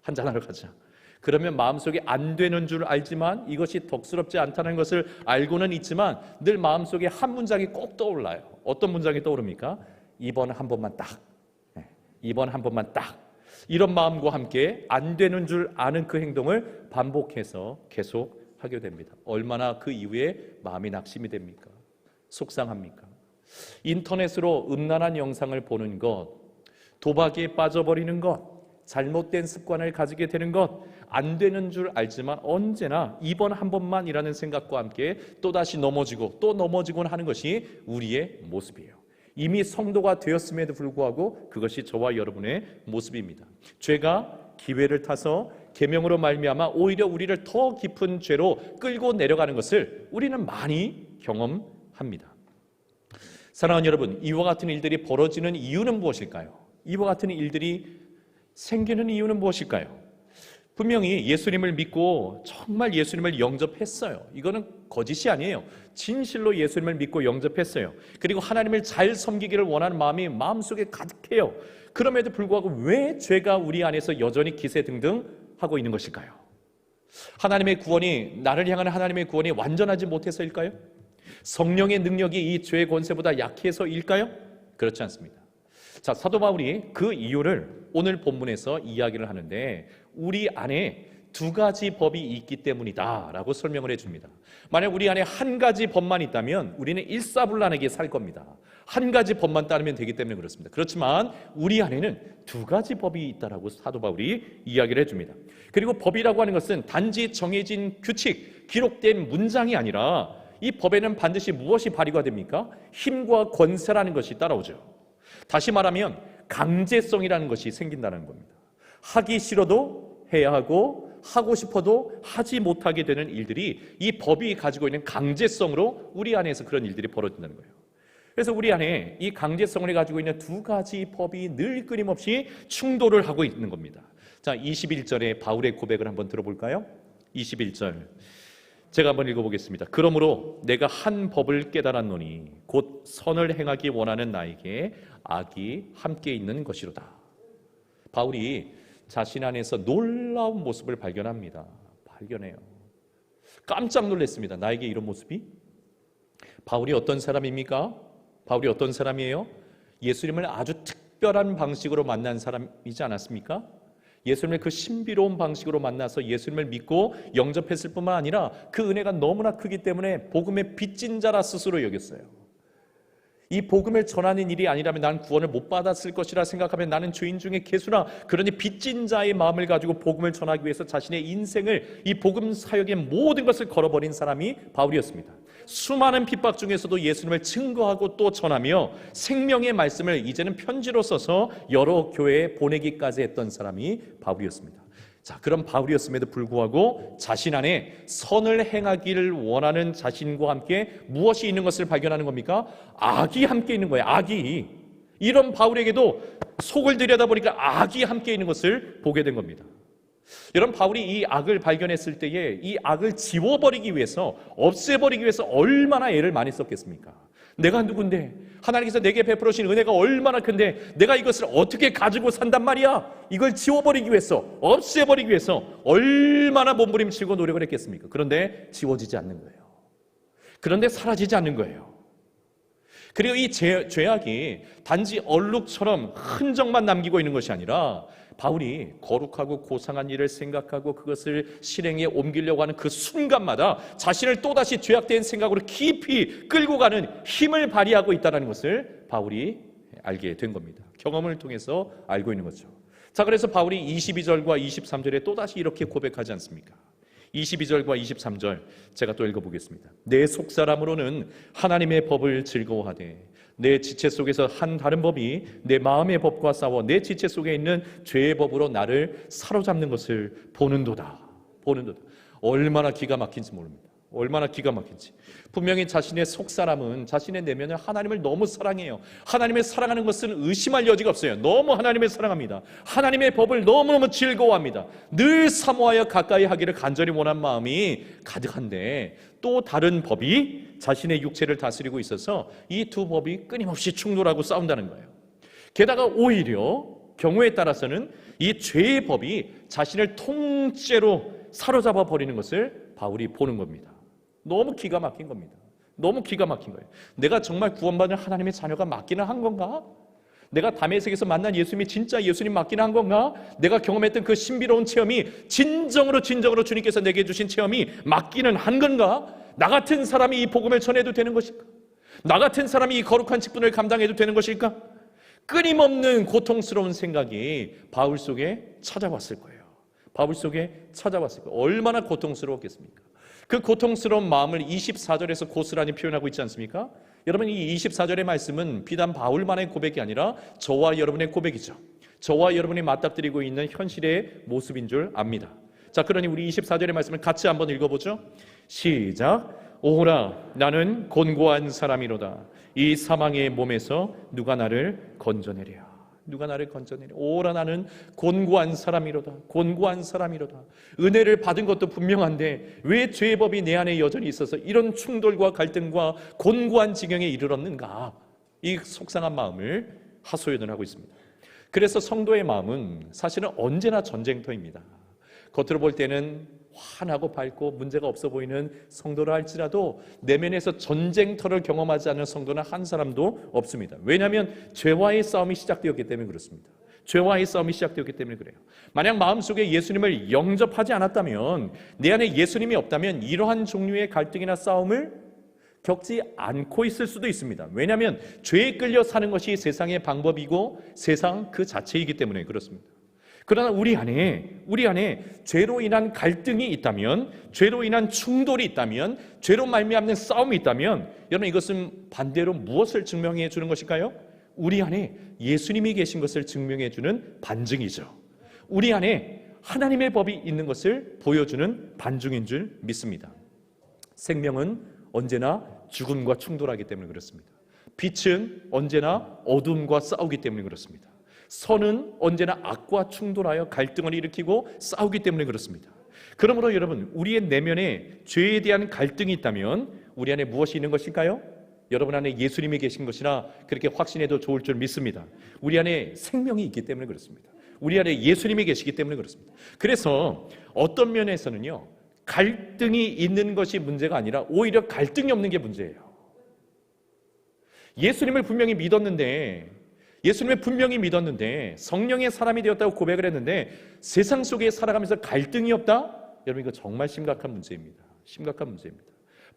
한잔하러 가자. 그러면 마음속에 안 되는 줄 알지만 이것이 덕스럽지 않다는 것을 알고는 있지만 늘 마음속에 한 문장이 꼭 떠올라요. 어떤 문장이 떠오릅니까? 이번 한 번만 딱. 이번 한 번만 딱. 이런 마음과 함께 안 되는 줄 아는 그 행동을 반복해서 계속 하게 됩니다. 얼마나 그 이후에 마음이 낙심이 됩니까? 속상합니까? 인터넷으로 음란한 영상을 보는 것, 도박에 빠져버리는 것, 잘못된 습관을 가지게 되는 것, 안 되는 줄 알지만 언제나 이번 한 번만이라는 생각과 함께 또다시 넘어지고 또 넘어지곤 하는 것이 우리의 모습이에요. 이미 성도가 되었음에도 불구하고 그것이 저와 여러분의 모습입니다. 죄가 기회를 타서 계명으로 말미암아 오히려 우리를 더 깊은 죄로 끌고 내려가는 것을 우리는 많이 경험합니다. 사랑하는 여러분, 이와 같은 일들이 벌어지는 이유는 무엇일까요? 이와 같은 일들이 생기는 이유는 무엇일까요? 분명히 예수님을 믿고 정말 예수님을 영접했어요. 이거는 거짓이 아니에요. 진실로 예수님을 믿고 영접했어요. 그리고 하나님을 잘 섬기기를 원하는 마음이 마음속에 가득해요. 그럼에도 불구하고 왜 죄가 우리 안에서 여전히 기세등등하고 있는 것일까요? 하나님의 구원이, 나를 향한 하나님의 구원이 완전하지 못해서일까요? 성령의 능력이 이 죄의 권세보다 약해서일까요? 그렇지 않습니다. 자, 사도 바울이 그 이유를 오늘 본문에서 이야기를 하는데 우리 안에 두 가지 법이 있기 때문이다 라고 설명을 해줍니다. 만약 우리 안에 한 가지 법만 있다면 우리는 일사불란하게 살 겁니다. 한 가지 법만 따르면 되기 때문에 그렇습니다. 그렇지만 우리 안에는 두 가지 법이 있다라고 사도 바울이 이야기를 해줍니다. 그리고 법이라고 하는 것은 단지 정해진 규칙, 기록된 문장이 아니라 이 법에는 반드시 무엇이 발휘가 됩니까? 힘과 권세라는 것이 따라오죠. 다시 말하면 강제성이라는 것이 생긴다는 겁니다. 하기 싫어도 해야 하고 하고 싶어도 하지 못하게 되는 일들이 이 법이 가지고 있는 강제성으로 우리 안에서 그런 일들이 벌어진다는 거예요. 그래서 우리 안에 이 강제성을 가지고 있는 두 가지 법이 늘 끊임없이 충돌을 하고 있는 겁니다. 자, 21절에 바울의 고백을 한번 들어볼까요? 21절 제가 한번 읽어보겠습니다. 그러므로 내가 한 법을 깨달았노니 곧 선을 행하기 원하는 나에게 악이 함께 있는 것이로다. 바울이 자신 안에서 놀라운 모습을 발견합니다. 발견해요. 깜짝 놀랐습니다. 나에게 이런 모습이? 바울이 어떤 사람입니까? 바울이 어떤 사람이에요? 예수님을 아주 특별한 방식으로 만난 사람이지 않았습니까? 예수님을 그 신비로운 방식으로 만나서 예수님을 믿고 영접했을 뿐만 아니라 그 은혜가 너무나 크기 때문에 복음의 빚진 자라 스스로 여겼어요. 이 복음을 전하는 일이 아니라면 나는 구원을 못 받았을 것이라 생각하면 나는 죄인 중에 괴수나, 그러니 빚진 자의 마음을 가지고 복음을 전하기 위해서 자신의 인생을 이 복음 사역의 모든 것을 걸어버린 사람이 바울이었습니다. 수많은 핍박 중에서도 예수님을 증거하고 또 전하며 생명의 말씀을 이제는 편지로 써서 여러 교회에 보내기까지 했던 사람이 바울이었습니다. 자, 그런 바울이었음에도 불구하고 자신 안에 선을 행하기를 원하는 자신과 함께 무엇이 있는 것을 발견하는 겁니까? 악이 함께 있는 거예요. 악이. 이런 바울에게도 속을 들여다보니까 악이 함께 있는 것을 보게 된 겁니다. 여러분, 바울이 이 악을 발견했을 때에 이 악을 지워버리기 위해서, 없애버리기 위해서 얼마나 애를 많이 썼겠습니까? 내가 누군데, 하나님께서 내게 베풀으신 은혜가 얼마나 큰데 내가 이것을 어떻게 가지고 산단 말이야? 이걸 지워버리기 위해서, 없애버리기 위해서 얼마나 몸부림치고 노력을 했겠습니까? 그런데 지워지지 않는 거예요. 그런데 사라지지 않는 거예요. 그리고 이 죄악이 단지 얼룩처럼 흔적만 남기고 있는 것이 아니라 바울이 거룩하고 고상한 일을 생각하고 그것을 실행에 옮기려고 하는 그 순간마다 자신을 또다시 죄악된 생각으로 깊이 끌고 가는 힘을 발휘하고 있다는 것을 바울이 알게 된 겁니다. 경험을 통해서 알고 있는 거죠. 자, 그래서 바울이 22절과 23절에 또다시 이렇게 고백하지 않습니까? 22절과 23절 제가 또 읽어보겠습니다. 내 속사람으로는 하나님의 법을 즐거워하되 내 지체 속에서 한 다른 법이 내 마음의 법과 싸워 내 지체 속에 있는 죄의 법으로 나를 사로잡는 것을 보는도다. 얼마나 기가 막힌지 모릅니다. 얼마나 기가 막힌지. 분명히 자신의 속사람은, 자신의 내면은 하나님을 너무 사랑해요. 하나님을 사랑하는 것은 의심할 여지가 없어요. 너무 하나님을 사랑합니다. 하나님의 법을 너무너무 즐거워합니다. 늘 사모하여 가까이 하기를 간절히 원한 마음이 가득한데 또 다른 법이 자신의 육체를 다스리고 있어서 이 두 법이 끊임없이 충돌하고 싸운다는 거예요. 게다가 오히려 경우에 따라서는 이 죄의 법이 자신을 통째로 사로잡아 버리는 것을 바울이 보는 겁니다. 너무 기가 막힌 겁니다. 너무 기가 막힌 거예요. 내가 정말 구원받은 하나님의 자녀가 맞기는 한 건가? 내가 다메섹에서 만난 예수님이 진짜 예수님 맞기는 한 건가? 내가 경험했던 그 신비로운 체험이 진정으로 주님께서 내게 주신 체험이 맞기는 한 건가? 나 같은 사람이 이 복음을 전해도 되는 것일까? 나 같은 사람이 이 거룩한 직분을 감당해도 되는 것일까? 끊임없는 고통스러운 생각이 바울 속에 찾아왔을 거예요. 바울 속에 찾아왔을 거예요. 얼마나 고통스러웠겠습니까? 그 고통스러운 마음을 24절에서 고스란히 표현하고 있지 않습니까? 여러분, 이 24절의 말씀은 비단 바울만의 고백이 아니라 저와 여러분의 고백이죠. 저와 여러분이 맞닥뜨리고 있는 현실의 모습인 줄 압니다. 자, 그러니 우리 24절의 말씀을 같이 한번 읽어보죠. 시작. 오호라, 나는 곤고한 사람이로다. 이 사망의 몸에서 누가 나를 건져내랴. 누가 나를 건져내랴. 오호라, 나는 곤고한 사람이로다. 곤고한 사람이로다. 은혜를 받은 것도 분명한데 왜 죄의 법이 내 안에 여전히 있어서 이런 충돌과 갈등과 곤고한 지경에 이르렀는가? 이 속상한 마음을 하소연을 하고 있습니다. 그래서 성도의 마음은 사실은 언제나 전쟁터입니다. 겉으로 볼 때는 환하고 밝고 문제가 없어 보이는 성도라 할지라도 내면에서 전쟁터를 경험하지 않는 성도는 한 사람도 없습니다. 왜냐하면 죄와의 싸움이 시작되었기 때문에 그렇습니다. 죄와의 싸움이 시작되었기 때문에 그래요. 만약 마음속에 예수님을 영접하지 않았다면, 내 안에 예수님이 없다면 이러한 종류의 갈등이나 싸움을 겪지 않고 있을 수도 있습니다. 왜냐하면 죄에 끌려 사는 것이 세상의 방법이고 세상 그 자체이기 때문에 그렇습니다. 그러나 우리 안에 죄로 인한 갈등이 있다면, 죄로 인한 충돌이 있다면, 죄로 말미암는 싸움이 있다면, 여러분, 이것은 반대로 무엇을 증명해 주는 것일까요? 우리 안에 예수님이 계신 것을 증명해 주는 반증이죠. 우리 안에 하나님의 법이 있는 것을 보여주는 반증인 줄 믿습니다. 생명은 언제나 죽음과 충돌하기 때문에 그렇습니다. 빛은 언제나 어둠과 싸우기 때문에 그렇습니다. 선은 언제나 악과 충돌하여 갈등을 일으키고 싸우기 때문에 그렇습니다. 그러므로 여러분, 우리의 내면에 죄에 대한 갈등이 있다면 우리 안에 무엇이 있는 것일까요? 여러분 안에 예수님이 계신 것이나 그렇게 확신해도 좋을 줄 믿습니다. 우리 안에 생명이 있기 때문에 그렇습니다. 우리 안에 예수님이 계시기 때문에 그렇습니다. 그래서 어떤 면에서는요, 갈등이 있는 것이 문제가 아니라 오히려 갈등이 없는 게 문제예요. 예수님을 분명히 믿었는데 예수님을 분명히 믿었는데 성령의 사람이 되었다고 고백을 했는데 세상 속에 살아가면서 갈등이 없다? 여러분, 이거 정말 심각한 문제입니다. 심각한 문제입니다.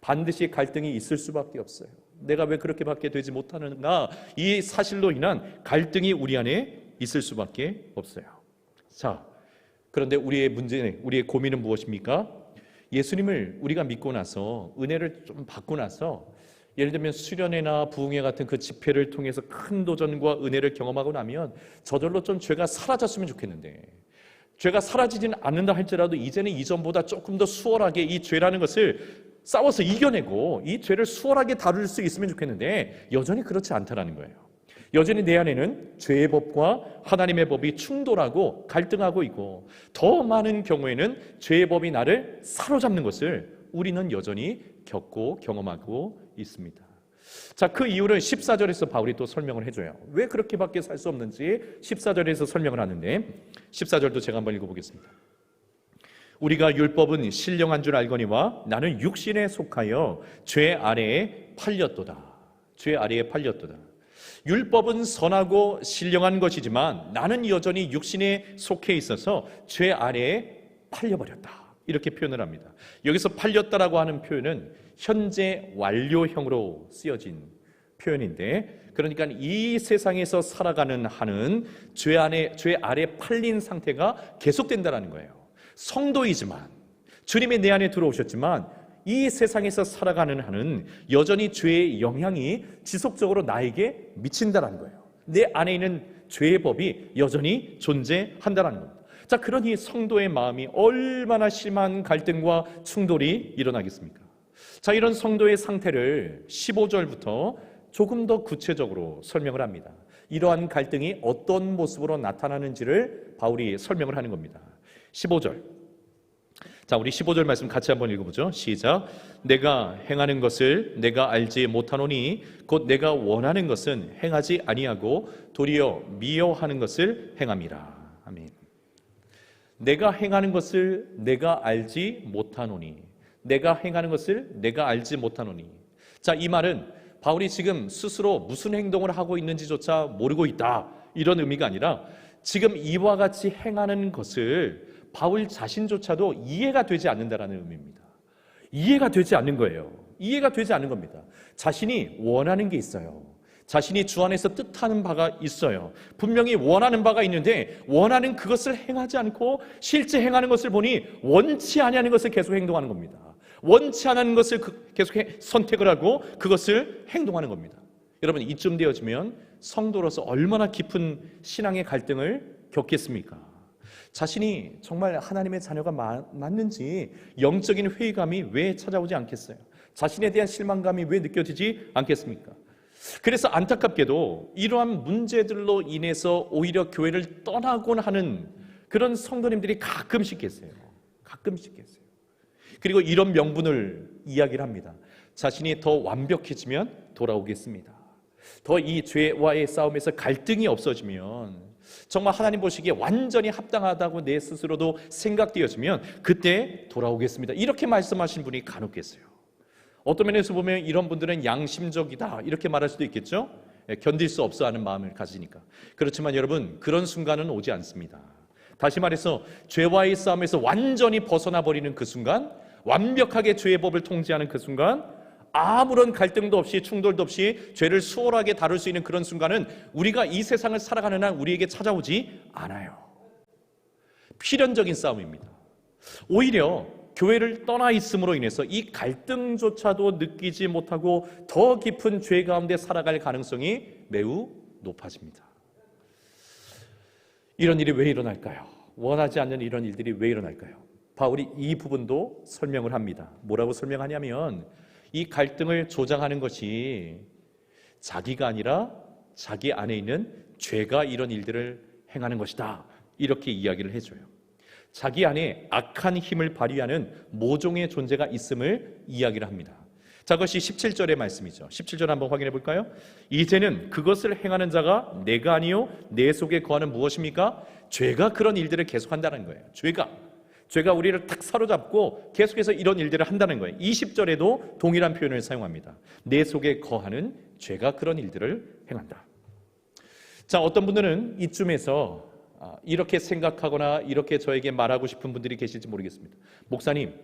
반드시 갈등이 있을 수밖에 없어요. 내가 왜 그렇게밖에 되지 못하는가? 이 사실로 인한 갈등이 우리 안에 있을 수밖에 없어요. 자, 그런데 우리의 문제, 우리의 고민은 무엇입니까? 예수님을 우리가 믿고 나서, 은혜를 좀 받고 나서, 예를 들면 수련회나 부흥회 같은 그 집회를 통해서 큰 도전과 은혜를 경험하고 나면 저절로 좀 죄가 사라졌으면 좋겠는데, 죄가 사라지지는 않는다 할지라도 이제는 이전보다 조금 더 수월하게 이 죄라는 것을 싸워서 이겨내고 이 죄를 수월하게 다룰 수 있으면 좋겠는데 여전히 그렇지 않다라는 거예요. 여전히 내 안에는 죄의 법과 하나님의 법이 충돌하고 갈등하고 있고, 더 많은 경우에는 죄의 법이 나를 사로잡는 것을 우리는 여전히 겪고 경험하고 있습니다. 자, 그 이유를 14절에서 바울이 또 설명을 해줘요. 왜 그렇게밖에 살 수 없는지 14절에서 설명을 하는데, 14절도 제가 한번 읽어보겠습니다. 우리가 율법은 신령한 줄 알거니와 나는 육신에 속하여 죄 아래에 팔렸도다. 죄 아래에 팔렸도다. 율법은 선하고 신령한 것이지만 나는 여전히 육신에 속해 있어서 죄 아래에 팔려버렸다. 이렇게 표현을 합니다. 여기서 팔렸다라고 하는 표현은 현재 완료형으로 쓰여진 표현인데, 그러니까 이 세상에서 살아가는 한은 죄 아래 팔린 상태가 계속된다는 거예요. 성도이지만, 주님이 내 안에 들어오셨지만 이 세상에서 살아가는 한은 여전히 죄의 영향이 지속적으로 나에게 미친다는 거예요. 내 안에 있는 죄의 법이 여전히 존재한다는 겁니다. 자, 그러니 성도의 마음이 얼마나 심한 갈등과 충돌이 일어나겠습니까? 자, 이런 성도의 상태를 15절부터 조금 더 구체적으로 설명을 합니다. 이러한 갈등이 어떤 모습으로 나타나는지를 바울이 설명을 하는 겁니다. 15절. 자, 우리 15절 말씀 같이 한번 읽어보죠. 시작. 내가 행하는 것을 내가 알지 못하노니 곧 내가 원하는 것은 행하지 아니하고 도리어 미워하는 것을 행함이라. 아멘. 내가 행하는 것을 내가 알지 못하노니, 내가 행하는 것을 내가 알지 못하노니. 자, 이 말은 바울이 지금 스스로 무슨 행동을 하고 있는지조차 모르고 있다, 이런 의미가 아니라 지금 이와 같이 행하는 것을 바울 자신조차도 이해가 되지 않는다라는 의미입니다. 이해가 되지 않는 거예요. 이해가 되지 않는 겁니다. 자신이 원하는 게 있어요. 자신이 주 안에서 뜻하는 바가 있어요. 분명히 원하는 바가 있는데 원하는 그것을 행하지 않고 실제 행하는 것을 보니 원치 아니하는 것을 계속 행동하는 겁니다. 원치 않는 것을 계속 선택을 하고 그것을 행동하는 겁니다. 여러분, 이쯤 되어지면 성도로서 얼마나 깊은 신앙의 갈등을 겪겠습니까? 자신이 정말 하나님의 자녀가 맞는지 영적인 회의감이 왜 찾아오지 않겠어요? 자신에 대한 실망감이 왜 느껴지지 않겠습니까? 그래서 안타깝게도 이러한 문제들로 인해서 오히려 교회를 떠나곤 하는 그런 성도님들이 가끔씩 계세요. 가끔씩 계세요. 그리고 이런 명분을 이야기를 합니다. 자신이 더 완벽해지면 돌아오겠습니다. 더 이 죄와의 싸움에서 갈등이 없어지면, 정말 하나님 보시기에 완전히 합당하다고 내 스스로도 생각되어지면 그때 돌아오겠습니다. 이렇게 말씀하신 분이 간혹 계세요. 어떤 면에서 보면 이런 분들은 양심적이다, 이렇게 말할 수도 있겠죠. 견딜 수 없어 하는 마음을 가지니까. 그렇지만 여러분, 그런 순간은 오지 않습니다. 다시 말해서 죄와의 싸움에서 완전히 벗어나 버리는 그 순간, 완벽하게 죄의 법을 통제하는 그 순간, 아무런 갈등도 없이 충돌도 없이 죄를 수월하게 다룰 수 있는 그런 순간은 우리가 이 세상을 살아가는 한 우리에게 찾아오지 않아요. 필연적인 싸움입니다. 오히려 교회를 떠나 있음으로 인해서 이 갈등조차도 느끼지 못하고 더 깊은 죄 가운데 살아갈 가능성이 매우 높아집니다. 이런 일이 왜 일어날까요? 원하지 않는 이런 일들이 왜 일어날까요? 바울이 이 부분도 설명을 합니다. 뭐라고 설명하냐면, 이 갈등을 조장하는 것이 자기가 아니라 자기 안에 있는 죄가 이런 일들을 행하는 것이다, 이렇게 이야기를 해줘요. 자기 안에 악한 힘을 발휘하는 모종의 존재가 있음을 이야기를 합니다. 자, 그것이 17절의 말씀이죠. 17절 한번 확인해 볼까요? 이제는 그것을 행하는 자가 내가 아니요 내 속에 거하는 무엇입니까? 죄가 그런 일들을 계속한다는 거예요. 죄가 우리를 탁 사로잡고 계속해서 이런 일들을 한다는 거예요. 20절에도 동일한 표현을 사용합니다. 내 속에 거하는 죄가 그런 일들을 행한다. 자, 어떤 분들은 이쯤에서 이렇게 생각하거나 이렇게 저에게 말하고 싶은 분들이 계실지 모르겠습니다. 목사님,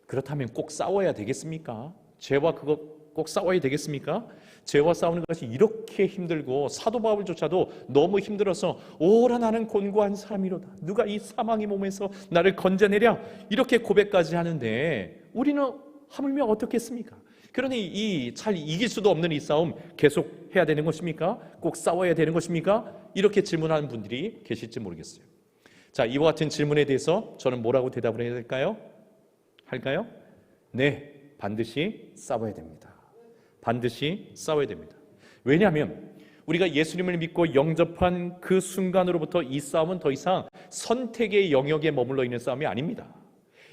그렇다면 꼭 싸워야 되겠습니까? 죄와 그거 꼭 싸워야 되겠습니까? 죄와 싸우는 것이 이렇게 힘들고 사도 바울조차도 너무 힘들어서 오라 나는 곤고한 사람이로다, 누가 이 사망의 몸에서 나를 건져내랴, 이렇게 고백까지 하는데 우리는 하물며 어떻겠습니까? 그러니 이 잘 이길 수도 없는 이 싸움 계속 해야 되는 것입니까? 꼭 싸워야 되는 것입니까? 이렇게 질문하는 분들이 계실지 모르겠어요. 자, 이와 같은 질문에 대해서 저는 뭐라고 대답을 해야 될까요? 할까요? 네, 반드시 싸워야 됩니다. 반드시 싸워야 됩니다. 왜냐하면 우리가 예수님을 믿고 영접한 그 순간으로부터 이 싸움은 더 이상 선택의 영역에 머물러 있는 싸움이 아닙니다.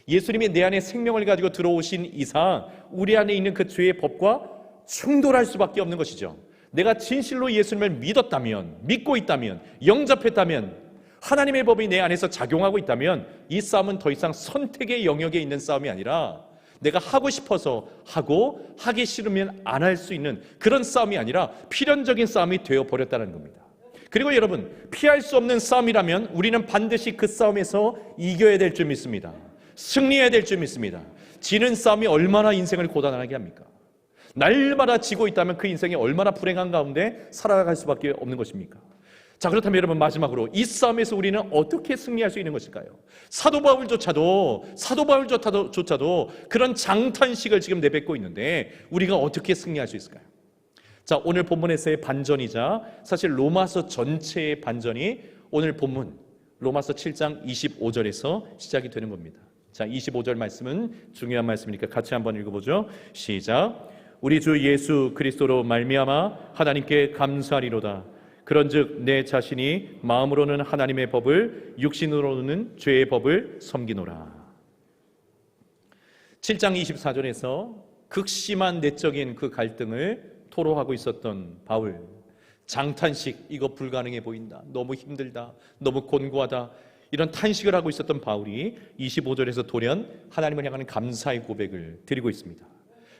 예수님이 내 안에 생명을 가지고 들어오신 이상 우리 안에 있는 그 죄의 법과 충돌할 수밖에 없는 것이죠. 내가 진실로 예수님을 믿었다면, 믿고 있다면, 영접했다면, 하나님의 법이 내 안에서 작용하고 있다면 이 싸움은 더 이상 선택의 영역에 있는 싸움이 아니라 내가 하고 싶어서 하고 하기 싫으면 안 할 수 있는 그런 싸움이 아니라 필연적인 싸움이 되어버렸다는 겁니다. 그리고 여러분, 피할 수 없는 싸움이라면 우리는 반드시 그 싸움에서 이겨야 될 줄 믿습니다. 승리해야 될 줄 믿습니다. 지는 싸움이 얼마나 인생을 고단하게 합니까? 날마다 지고 있다면 그 인생이 얼마나 불행한 가운데 살아갈 수밖에 없는 것입니까? 자, 그렇다면 여러분, 마지막으로 이 싸움에서 우리는 어떻게 승리할 수 있는 것일까요? 사도 바울조차도 그런 장탄식을 지금 내뱉고 있는데 우리가 어떻게 승리할 수 있을까요? 자, 오늘 본문에서의 반전이자 사실 로마서 전체의 반전이 오늘 본문 로마서 7장 25절에서 시작이 되는 겁니다. 자, 25절 말씀은 중요한 말씀이니까 같이 한번 읽어보죠. 시작. 우리 주 예수 그리스도로 말미암아 하나님께 감사하리로다. 그런즉 내 자신이 마음으로는 하나님의 법을, 육신으로는 죄의 법을 섬기노라. 7장 24절에서 극심한 내적인 그 갈등을 토로하고 있었던 바울, 장탄식, 이거 불가능해 보인다, 너무 힘들다, 너무 곤고하다, 이런 탄식을 하고 있었던 바울이 25절에서 돌연 하나님을 향하는 감사의 고백을 드리고 있습니다.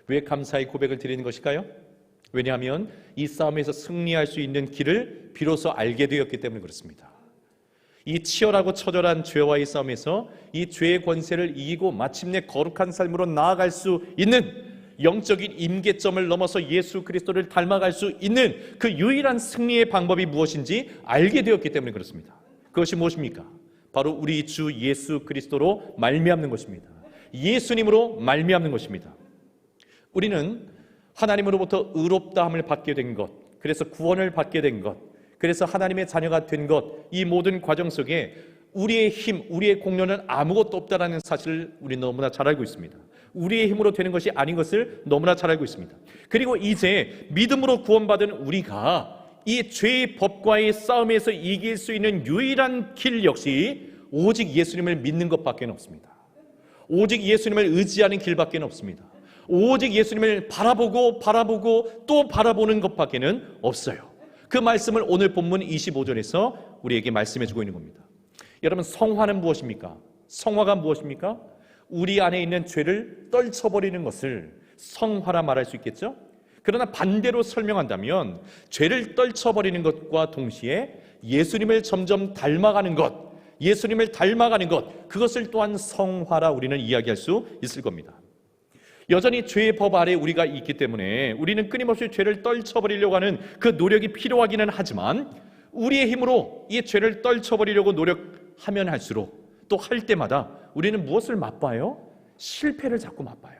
왜 감사의 고백을 드리는 것일까요? 왜냐하면 이 싸움에서 승리할 수 있는 길을 비로소 알게 되었기 때문에 그렇습니다. 이 치열하고 처절한 죄와의 싸움에서 이 죄의 권세를 이기고 마침내 거룩한 삶으로 나아갈 수 있는 영적인 임계점을 넘어서 예수 그리스도를 닮아갈 수 있는 그 유일한 승리의 방법이 무엇인지 알게 되었기 때문에 그렇습니다. 그것이 무엇입니까? 바로 우리 주 예수 그리스도로 말미암는 것입니다. 예수님으로 말미암는 것입니다. 우리는 하나님으로부터 의롭다함을 받게 된 것, 그래서 구원을 받게 된 것, 그래서 하나님의 자녀가 된 것, 이 모든 과정 속에 우리의 힘, 우리의 공로는 아무것도 없다는 사실을 우리 너무나 잘 알고 있습니다. 우리의 힘으로 되는 것이 아닌 것을 너무나 잘 알고 있습니다. 그리고 이제 믿음으로 구원받은 우리가 이 죄의 법과의 싸움에서 이길 수 있는 유일한 길 역시 오직 예수님을 믿는 것밖에 없습니다. 오직 예수님을 의지하는 길밖에 없습니다. 오직 예수님을 바라보고 또 바라보는 것밖에는 없어요. 그 말씀을 오늘 본문 25절에서 우리에게 말씀해 주고 있는 겁니다. 여러분, 성화는 무엇입니까? 성화가 무엇입니까? 우리 안에 있는 죄를 떨쳐버리는 것을 성화라 말할 수 있겠죠? 그러나 반대로 설명한다면 죄를 떨쳐버리는 것과 동시에 예수님을 점점 닮아가는 것, 예수님을 닮아가는 것, 그것을 또한 성화라 우리는 이야기할 수 있을 겁니다. 여전히 죄의 법 아래 우리가 있기 때문에 우리는 끊임없이 죄를 떨쳐버리려고 하는 그 노력이 필요하기는 하지만 우리의 힘으로 이 죄를 떨쳐버리려고 노력하면 할수록 또 할 때마다 우리는 무엇을 맛봐요? 실패를 자꾸 맛봐요.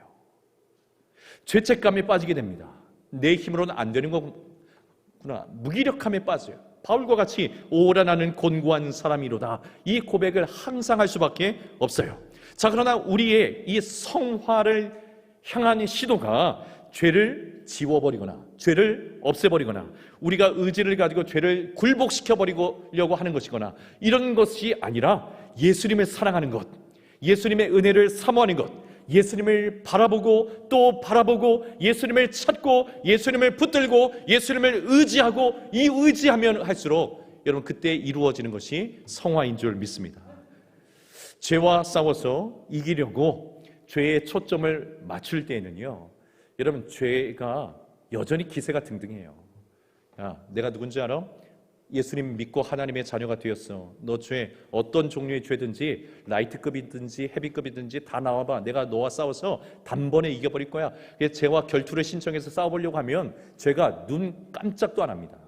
죄책감에 빠지게 됩니다. 내 힘으로는 안 되는 거구나, 무기력함에 빠져요. 바울과 같이 오라 나는 곤고한 사람이로다, 이 고백을 항상 할 수밖에 없어요. 자, 그러나 우리의 이 성화를 향한 시도가 죄를 지워버리거나 죄를 없애버리거나 우리가 의지를 가지고 죄를 굴복시켜버리려고 하는 것이거나 이런 것이 아니라 예수님을 사랑하는 것, 예수님의 은혜를 사모하는 것, 예수님을 바라보고 또 바라보고 예수님을 찾고 예수님을 붙들고 예수님을 의지하고 이 의지하면 할수록 여러분 그때 이루어지는 것이 성화인 줄 믿습니다. 죄와 싸워서 이기려고 죄의 초점을 맞출 때에는요, 여러분 죄가 여전히 기세가 등등해요. 야, 내가 누군지 알아? 예수님 믿고 하나님의 자녀가 되었어. 너 죄, 어떤 종류의 죄든지 라이트급이든지 헤비급이든지 다 나와봐. 내가 너와 싸워서 단번에 이겨버릴 거야. 죄와 결투를 신청해서 싸워보려고 하면 죄가 눈 깜짝도 안 합니다.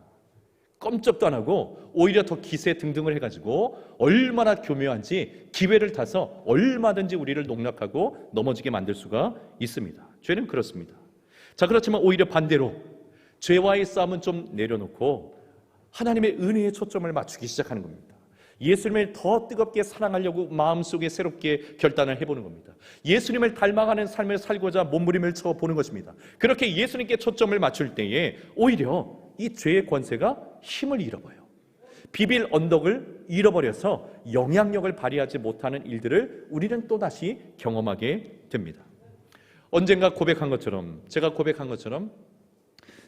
껌쩍도 안 하고 오히려 더 기세 등등을 해가지고 얼마나 교묘한지 기회를 타서 얼마든지 우리를 농락하고 넘어지게 만들 수가 있습니다. 죄는 그렇습니다. 자, 그렇지만 오히려 반대로 죄와의 싸움은 좀 내려놓고 하나님의 은혜에 초점을 맞추기 시작하는 겁니다. 예수님을 더 뜨겁게 사랑하려고 마음속에 새롭게 결단을 해보는 겁니다. 예수님을 닮아가는 삶을 살고자 몸부림을 쳐보는 것입니다. 그렇게 예수님께 초점을 맞출 때에 오히려 이 죄의 권세가 힘을 잃어버려요. 비빌 언덕을 잃어버려서 영향력을 발휘하지 못하는 일들을 우리는 또다시 경험하게 됩니다. 언젠가 고백한 것처럼, 제가 고백한 것처럼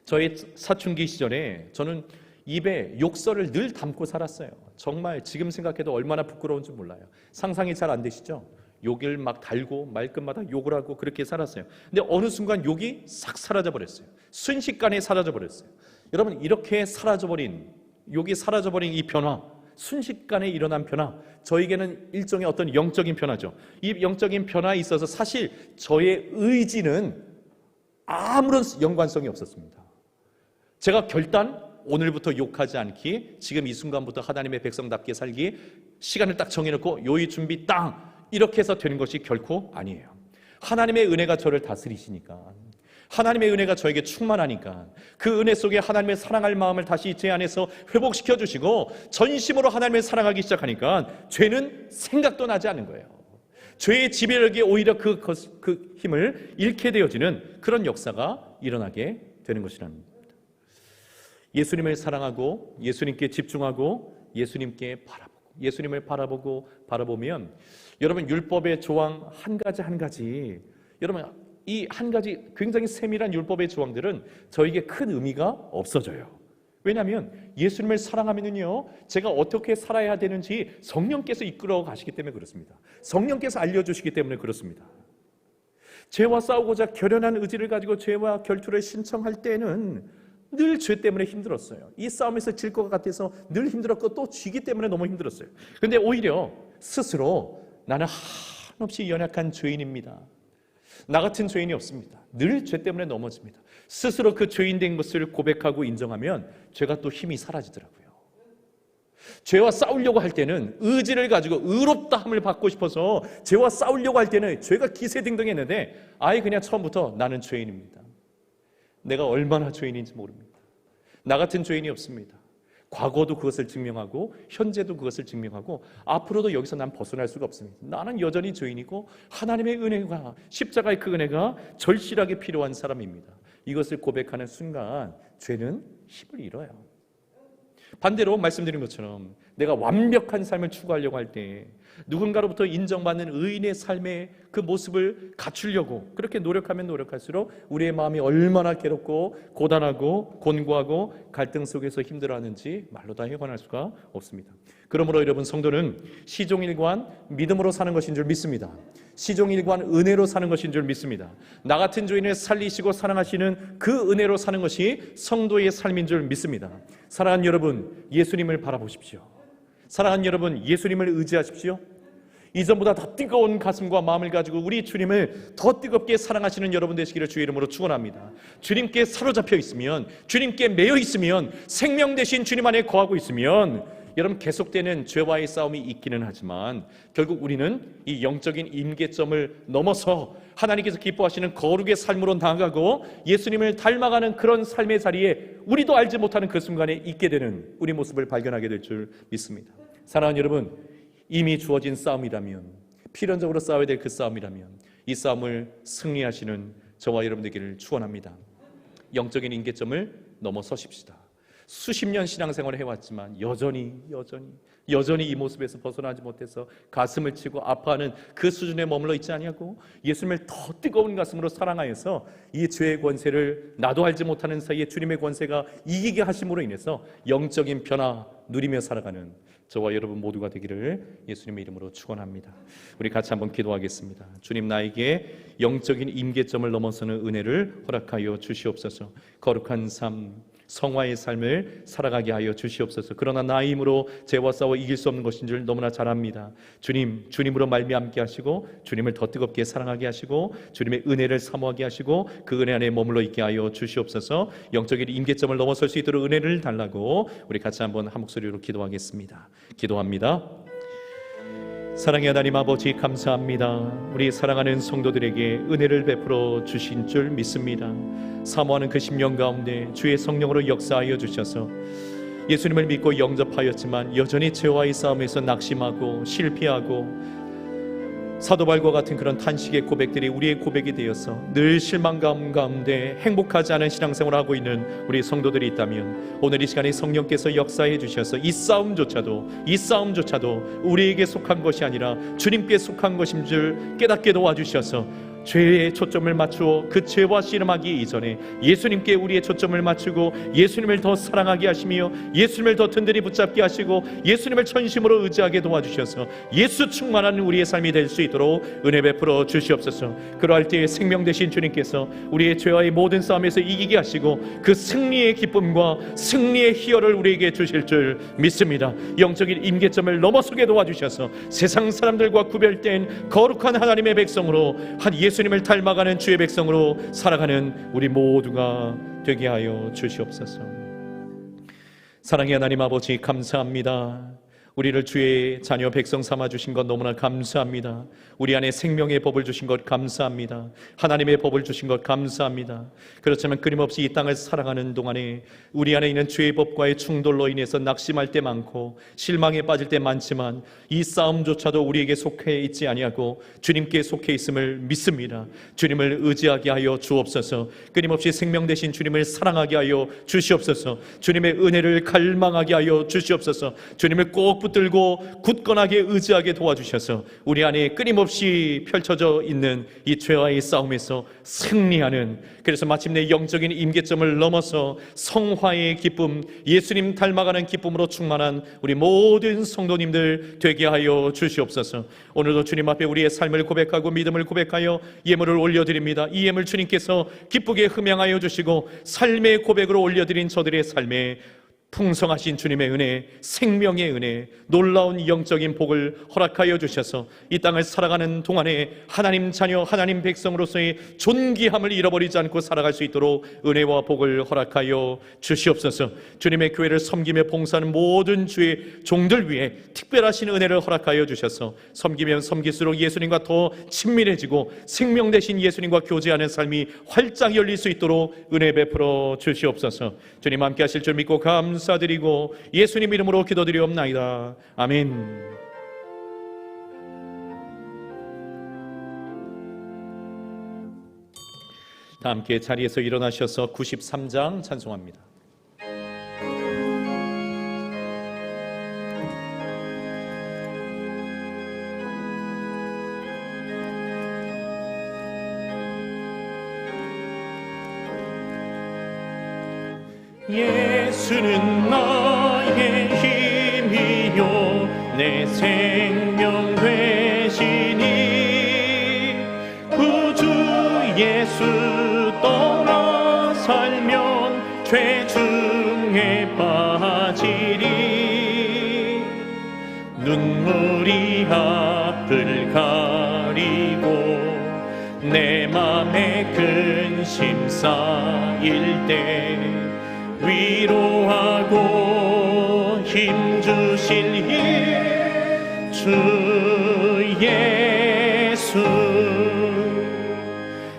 저의 사춘기 시절에 저는 입에 욕설을 늘 담고 살았어요. 정말 지금 생각해도 얼마나 부끄러운지 몰라요. 상상이 잘 안 되시죠? 욕을 막 달고 말끝마다 욕을 하고 그렇게 살았어요. 근데 어느 순간 욕이 싹 사라져버렸어요. 순식간에 사라져버렸어요. 여러분, 이렇게 사라져버린, 욕이 사라져버린 이 변화, 순식간에 일어난 변화, 저에게는 일종의 어떤 영적인 변화죠. 이 영적인 변화에 있어서 사실 저의 의지는 아무런 연관성이 없었습니다. 제가 결단, 오늘부터 욕하지 않기, 지금 이 순간부터 하나님의 백성답게 살기, 시간을 딱 정해놓고 요의 준비 땅, 이렇게 해서 되는 것이 결코 아니에요. 하나님의 은혜가 저를 다스리시니까, 하나님의 은혜가 저에게 충만하니까 그 은혜 속에 하나님의 사랑할 마음을 다시 제 안에서 회복시켜 주시고 전심으로 하나님을 사랑하기 시작하니까 죄는 생각도 나지 않는 거예요. 죄의 지배력이 오히려 그 힘을 잃게 되어지는 그런 역사가 일어나게 되는 것이라는 겁니다. 예수님을 사랑하고 예수님께 집중하고 예수님께 바라보고 예수님을 바라보면 여러분, 율법의 조항 한 가지 여러분, 이 한 가지 굉장히 세밀한 율법의 조항들은 저에게 큰 의미가 없어져요. 왜냐하면 예수님을 사랑하면요, 제가 어떻게 살아야 되는지 성령께서 이끌어 가시기 때문에 그렇습니다. 성령께서 알려주시기 때문에 그렇습니다. 죄와 싸우고자 결연한 의지를 가지고 죄와 결투를 신청할 때는 늘 죄 때문에 힘들었어요. 이 싸움에서 질 것 같아서 늘 힘들었고 또 쥐기 때문에 너무 힘들었어요. 그런데 오히려 스스로 나는 한없이 연약한 죄인입니다. 나 같은 죄인이 없습니다. 늘 죄 때문에 넘어집니다. 스스로 그 죄인 된 것을 고백하고 인정하면 죄가 또 힘이 사라지더라고요. 죄와 싸우려고 할 때는 의지를 가지고 의롭다함을 받고 싶어서 죄와 싸우려고 할 때는 죄가 기세등등했는데 아예 그냥 처음부터 나는 죄인입니다. 내가 얼마나 죄인인지 모릅니다. 나 같은 죄인이 없습니다. 과거도 그것을 증명하고 현재도 그것을 증명하고 앞으로도 여기서 난 벗어날 수가 없습니다. 나는 여전히 죄인이고 하나님의 은혜가, 십자가의 그 은혜가 절실하게 필요한 사람입니다. 이것을 고백하는 순간 죄는 힘을 잃어요. 반대로 말씀드린 것처럼 내가 완벽한 삶을 추구하려고 할 때 누군가로부터 인정받는 의인의 삶의 그 모습을 갖추려고 그렇게 노력하면 노력할수록 우리의 마음이 얼마나 괴롭고 고단하고 곤고하고 갈등 속에서 힘들어하는지 말로 다 해관할 수가 없습니다. 그러므로 여러분, 성도는 시종일관 믿음으로 사는 것인 줄 믿습니다. 시종일관 은혜로 사는 것인 줄 믿습니다. 나 같은 죄인을 살리시고 사랑하시는 그 은혜로 사는 것이 성도의 삶인 줄 믿습니다. 사랑하는 여러분, 예수님을 바라보십시오. 사랑하는 여러분, 예수님을 의지하십시오. 이전보다 더 뜨거운 가슴과 마음을 가지고 우리 주님을 더 뜨겁게 사랑하시는 여러분 되시기를 주의 이름으로 축원합니다. 주님께 사로잡혀 있으면, 주님께 매여 있으면, 생명 되신 주님 안에 거하고 있으면 여러분, 계속되는 죄와의 싸움이 있기는 하지만 결국 우리는 이 영적인 임계점을 넘어서 하나님께서 기뻐하시는 거룩의 삶으로 나아가고 예수님을 닮아가는 그런 삶의 자리에 우리도 알지 못하는 그 순간에 있게 되는 우리 모습을 발견하게 될 줄 믿습니다. 사랑하는 여러분, 이미 주어진 싸움이라면, 필연적으로 싸워야 될 그 싸움이라면 이 싸움을 승리하시는 저와 여러분 되기를 축원합니다. 영적인 임계점을 넘어서십시다. 수십 년 신앙생활을 해왔지만 여전히 이 모습에서 벗어나지 못해서 가슴을 치고 아파하는 그 수준에 머물러 있지 아니하고 예수님을 더 뜨거운 가슴으로 사랑하여서 이 죄의 권세를 나도 알지 못하는 사이에 주님의 권세가 이기게 하심으로 인해서 영적인 변화 누리며 살아가는 저와 여러분 모두가 되기를 예수님의 이름으로 축원합니다. 우리 같이 한번 기도하겠습니다. 주님, 나에게 영적인 임계점을 넘어서는 은혜를 허락하여 주시옵소서. 거룩한 삶, 성화의 삶을 살아가게 하여 주시옵소서. 그러나 나의 힘으로 죄와 싸워 이길 수 없는 것인 줄 너무나 잘 압니다. 주님으로 말미암게 하시고 주님을 더 뜨겁게 사랑하게 하시고 주님의 은혜를 사모하게 하시고 그 은혜 안에 머물러 있게 하여 주시옵소서. 영적인 임계점을 넘어설 수 있도록 은혜를 달라고 우리 같이 한번 한 목소리로 기도하겠습니다. 기도합니다. 사랑의 하나님 아버지, 감사합니다. 우리 사랑하는 성도들에게 은혜를 베풀어 주신 줄 믿습니다. 사모하는 그 심령 가운데 주의 성령으로 역사하여 주셔서 예수님을 믿고 영접하였지만 여전히 죄와의 싸움에서 낙심하고 실패하고 사도 바울과 같은 그런 탄식의 고백들이 우리의 고백이 되어서 늘 실망감 가운데 행복하지 않은 신앙생활을 하고 있는 우리 성도들이 있다면 오늘 이 시간에 성령께서 역사해 주셔서 이 싸움조차도 우리에게 속한 것이 아니라 주님께 속한 것인 줄 깨닫게 도와주셔서 죄에 초점을 맞추어 그 죄와 씨름하기 이전에 예수님께 우리의 초점을 맞추고 예수님을 더 사랑하게 하시며 예수님을 더 든든히 붙잡게 하시고 예수님을 전심으로 의지하게 도와주셔서 예수 충만한 우리의 삶이 될 수 있도록 은혜 베풀어 주시옵소서. 그러할 때에 생명 되신 주님께서 우리의 죄와의 모든 싸움에서 이기게 하시고 그 승리의 기쁨과 승리의 희열을 우리에게 주실 줄 믿습니다. 영적인 임계점을 넘어서게 도와주셔서 세상 사람들과 구별된 거룩한 하나님의 백성으로 한 예수님을 닮아가는 주의 백성으로 살아가는 우리 모두가 되게 하여 주시옵소서. 사랑의 하나님 아버지, 감사합니다. 우리를 주의 자녀 백성 삼아 주신 것 너무나 감사합니다. 우리 안에 생명의 법을 주신 것 감사합니다. 하나님의 법을 주신 것 감사합니다. 그렇지만 끊임없이 이 땅을 살아가는 동안에 우리 안에 있는 죄의 법과의 충돌로 인해서 낙심할 때 많고 실망에 빠질 때 많지만 이 싸움조차도 우리에게 속해 있지 아니하고 주님께 속해 있음을 믿습니다. 주님을 의지하게 하여 주옵소서. 끊임없이 생명 되신 주님을 사랑하게 하여 주시옵소서. 주님의 은혜를 갈망하게 하여 주시옵소서. 주님을 꼭 붙들고 굳건하게 의지하게 도와주셔서 우리 안에 끊임없이 펼쳐져 있는 이 죄와의 싸움에서 승리하는, 그래서 마침내 영적인 임계점을 넘어서 성화의 기쁨, 예수님 닮아가는 기쁨으로 충만한 우리 모든 성도님들 되게 하여 주시옵소서. 오늘도 주님 앞에 우리의 삶을 고백하고 믿음을 고백하여 예물을 올려드립니다. 이 예물 주님께서 기쁘게 흠양하여 주시고 삶의 고백으로 올려드린 저들의 삶에 풍성하신 주님의 은혜, 생명의 은혜, 놀라운 영적인 복을 허락하여 주셔서 이 땅을 살아가는 동안에 하나님 자녀, 하나님 백성으로서의 존귀함을 잃어버리지 않고 살아갈 수 있도록 은혜와 복을 허락하여 주시옵소서. 주님의 교회를 섬기며 봉사하는 모든 주의 종들 위해 특별하신 은혜를 허락하여 주셔서 섬기면 섬길수록 예수님과 더 친밀해지고 생명 되신 예수님과 교제하는 삶이 활짝 열릴 수 있도록 은혜 베풀어 주시옵소서. 주님 함께 하실 줄 믿고 감사드리고 예수님 이름으로 기도드리옵나이다. 아멘. 다 함께 자리에서 일어나셔서 93장 찬송합니다. 예수는 나의 힘이요 내 생명 되시니 구주 예수 떠나 살면 죄 중에 빠지리 눈물이 앞을 가리고 내 맘에 근심 쌓일 때 위로하고 힘주실 주 예수.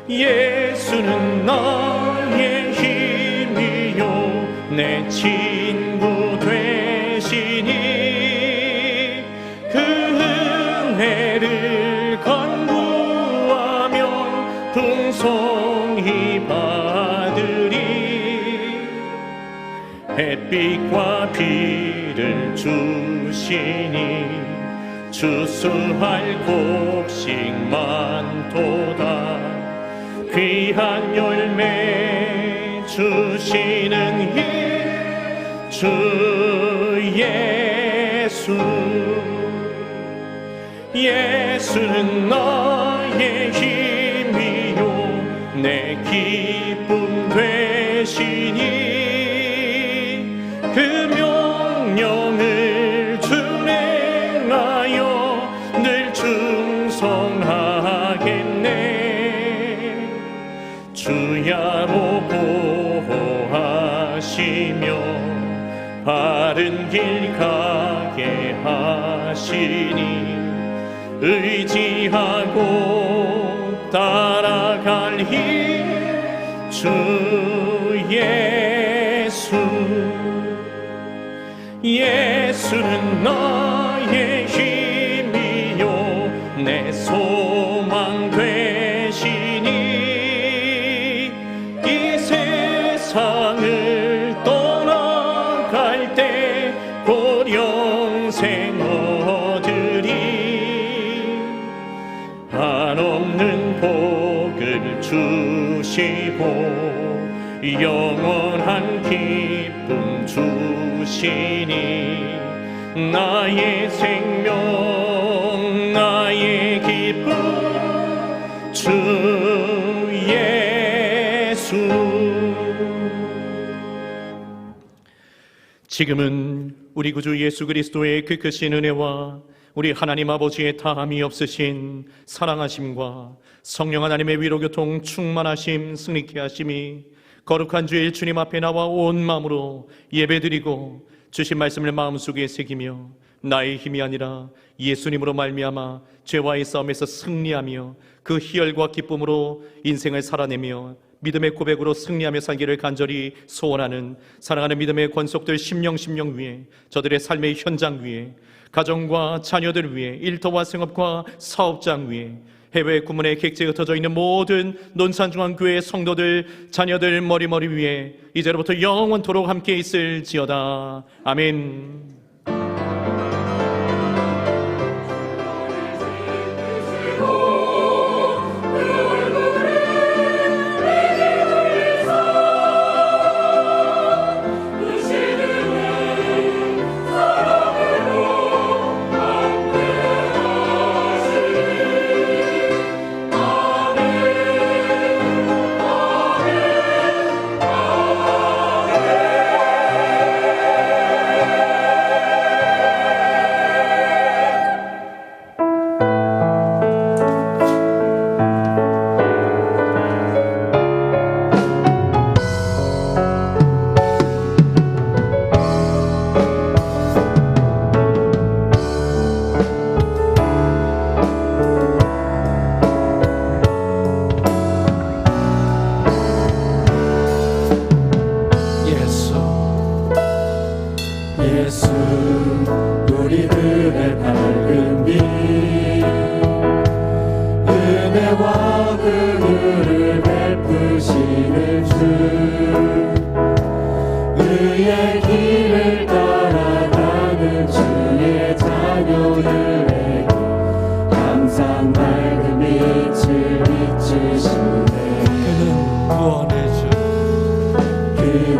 예수는 나의 힘이요 내 친구 되시니 그 은혜를 간구하면 풍성히 받으리 햇빛과 비를 주시니 주수할 곡식 많도다 귀한 열매 주시는 주 예수. 예수는 나의 힘이요 내 기쁨 되시니 바른 길 가게 하시니 의지하고 따라갈 힘 주 예수. 예수는 나의 힘이요 내 소망 되시니 이 세상을 떠나갈 때 곧 영생 얻으리. 한없는 복을 주시고 영원한 기쁨 주시니 나의 생명 나의 기쁨 주 예수. 지금은 우리 구주 예수 그리스도의 그 크신 은혜와 우리 하나님 아버지의 다함이 없으신 사랑하심과 성령 하나님의 위로교통 충만하심 승리케 하심이 거룩한 주일 주님 앞에 나와 온 마음으로 예배드리고 주신 말씀을 마음속에 새기며 나의 힘이 아니라 예수님으로 말미암아 죄와의 싸움에서 승리하며 그 희열과 기쁨으로 인생을 살아내며 믿음의 고백으로 승리하며 살기를 간절히 소원하는 사랑하는 믿음의 권속들 심령 위에 저들의 삶의 현장 위에 가정과 자녀들 위에 일터와 생업과 사업장 위에 해외 구문에 객지에 흩어져 있는 모든 논산중앙교회 성도들 자녀들 머리 위에 이제로부터 영원토록 함께 있을지어다. 아멘. 예수 우리들의 밝은 빛 은혜와 긍휼을 베푸시는 주 의의 길을 따라가는 주의 자녀들에게 항상 밝은 빛을 비추시네. 그는 구원의 주 그는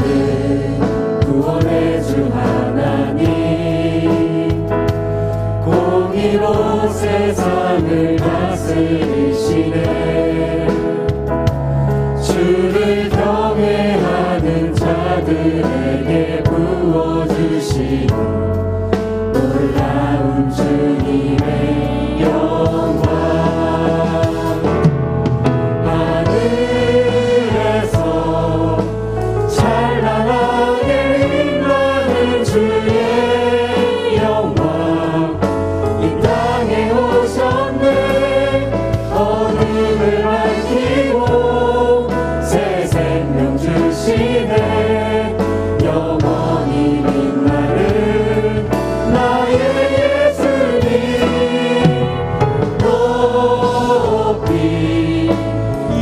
구원의 주 하나님 공의로 세상을 다스리시네. 주를 경외하는 자들에게 부어주시는 놀라운 주님의 영광. 하늘에서 찬란하게 빛나는 주의 영광 이 땅에 오셨네. 어둠을 밝히고 새 생명 주시네. 영원히 빛나는 나의 예수님 높이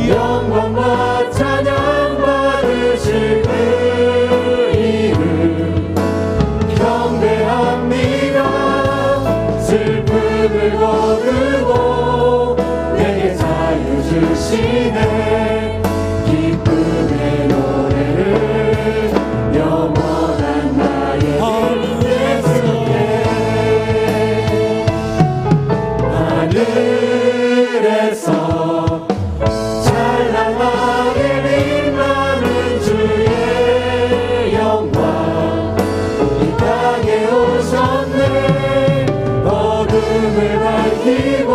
영광과 찬양 받으실 그 이름 경배합니다. 슬픔을 거두고 내게 자유 주시네. 기쁨의 노래를 영원한 나의 예수께. 하늘에서 찬란하게 빛나는 주의 영광 이 땅에 오셨네. 어둠을 밝히고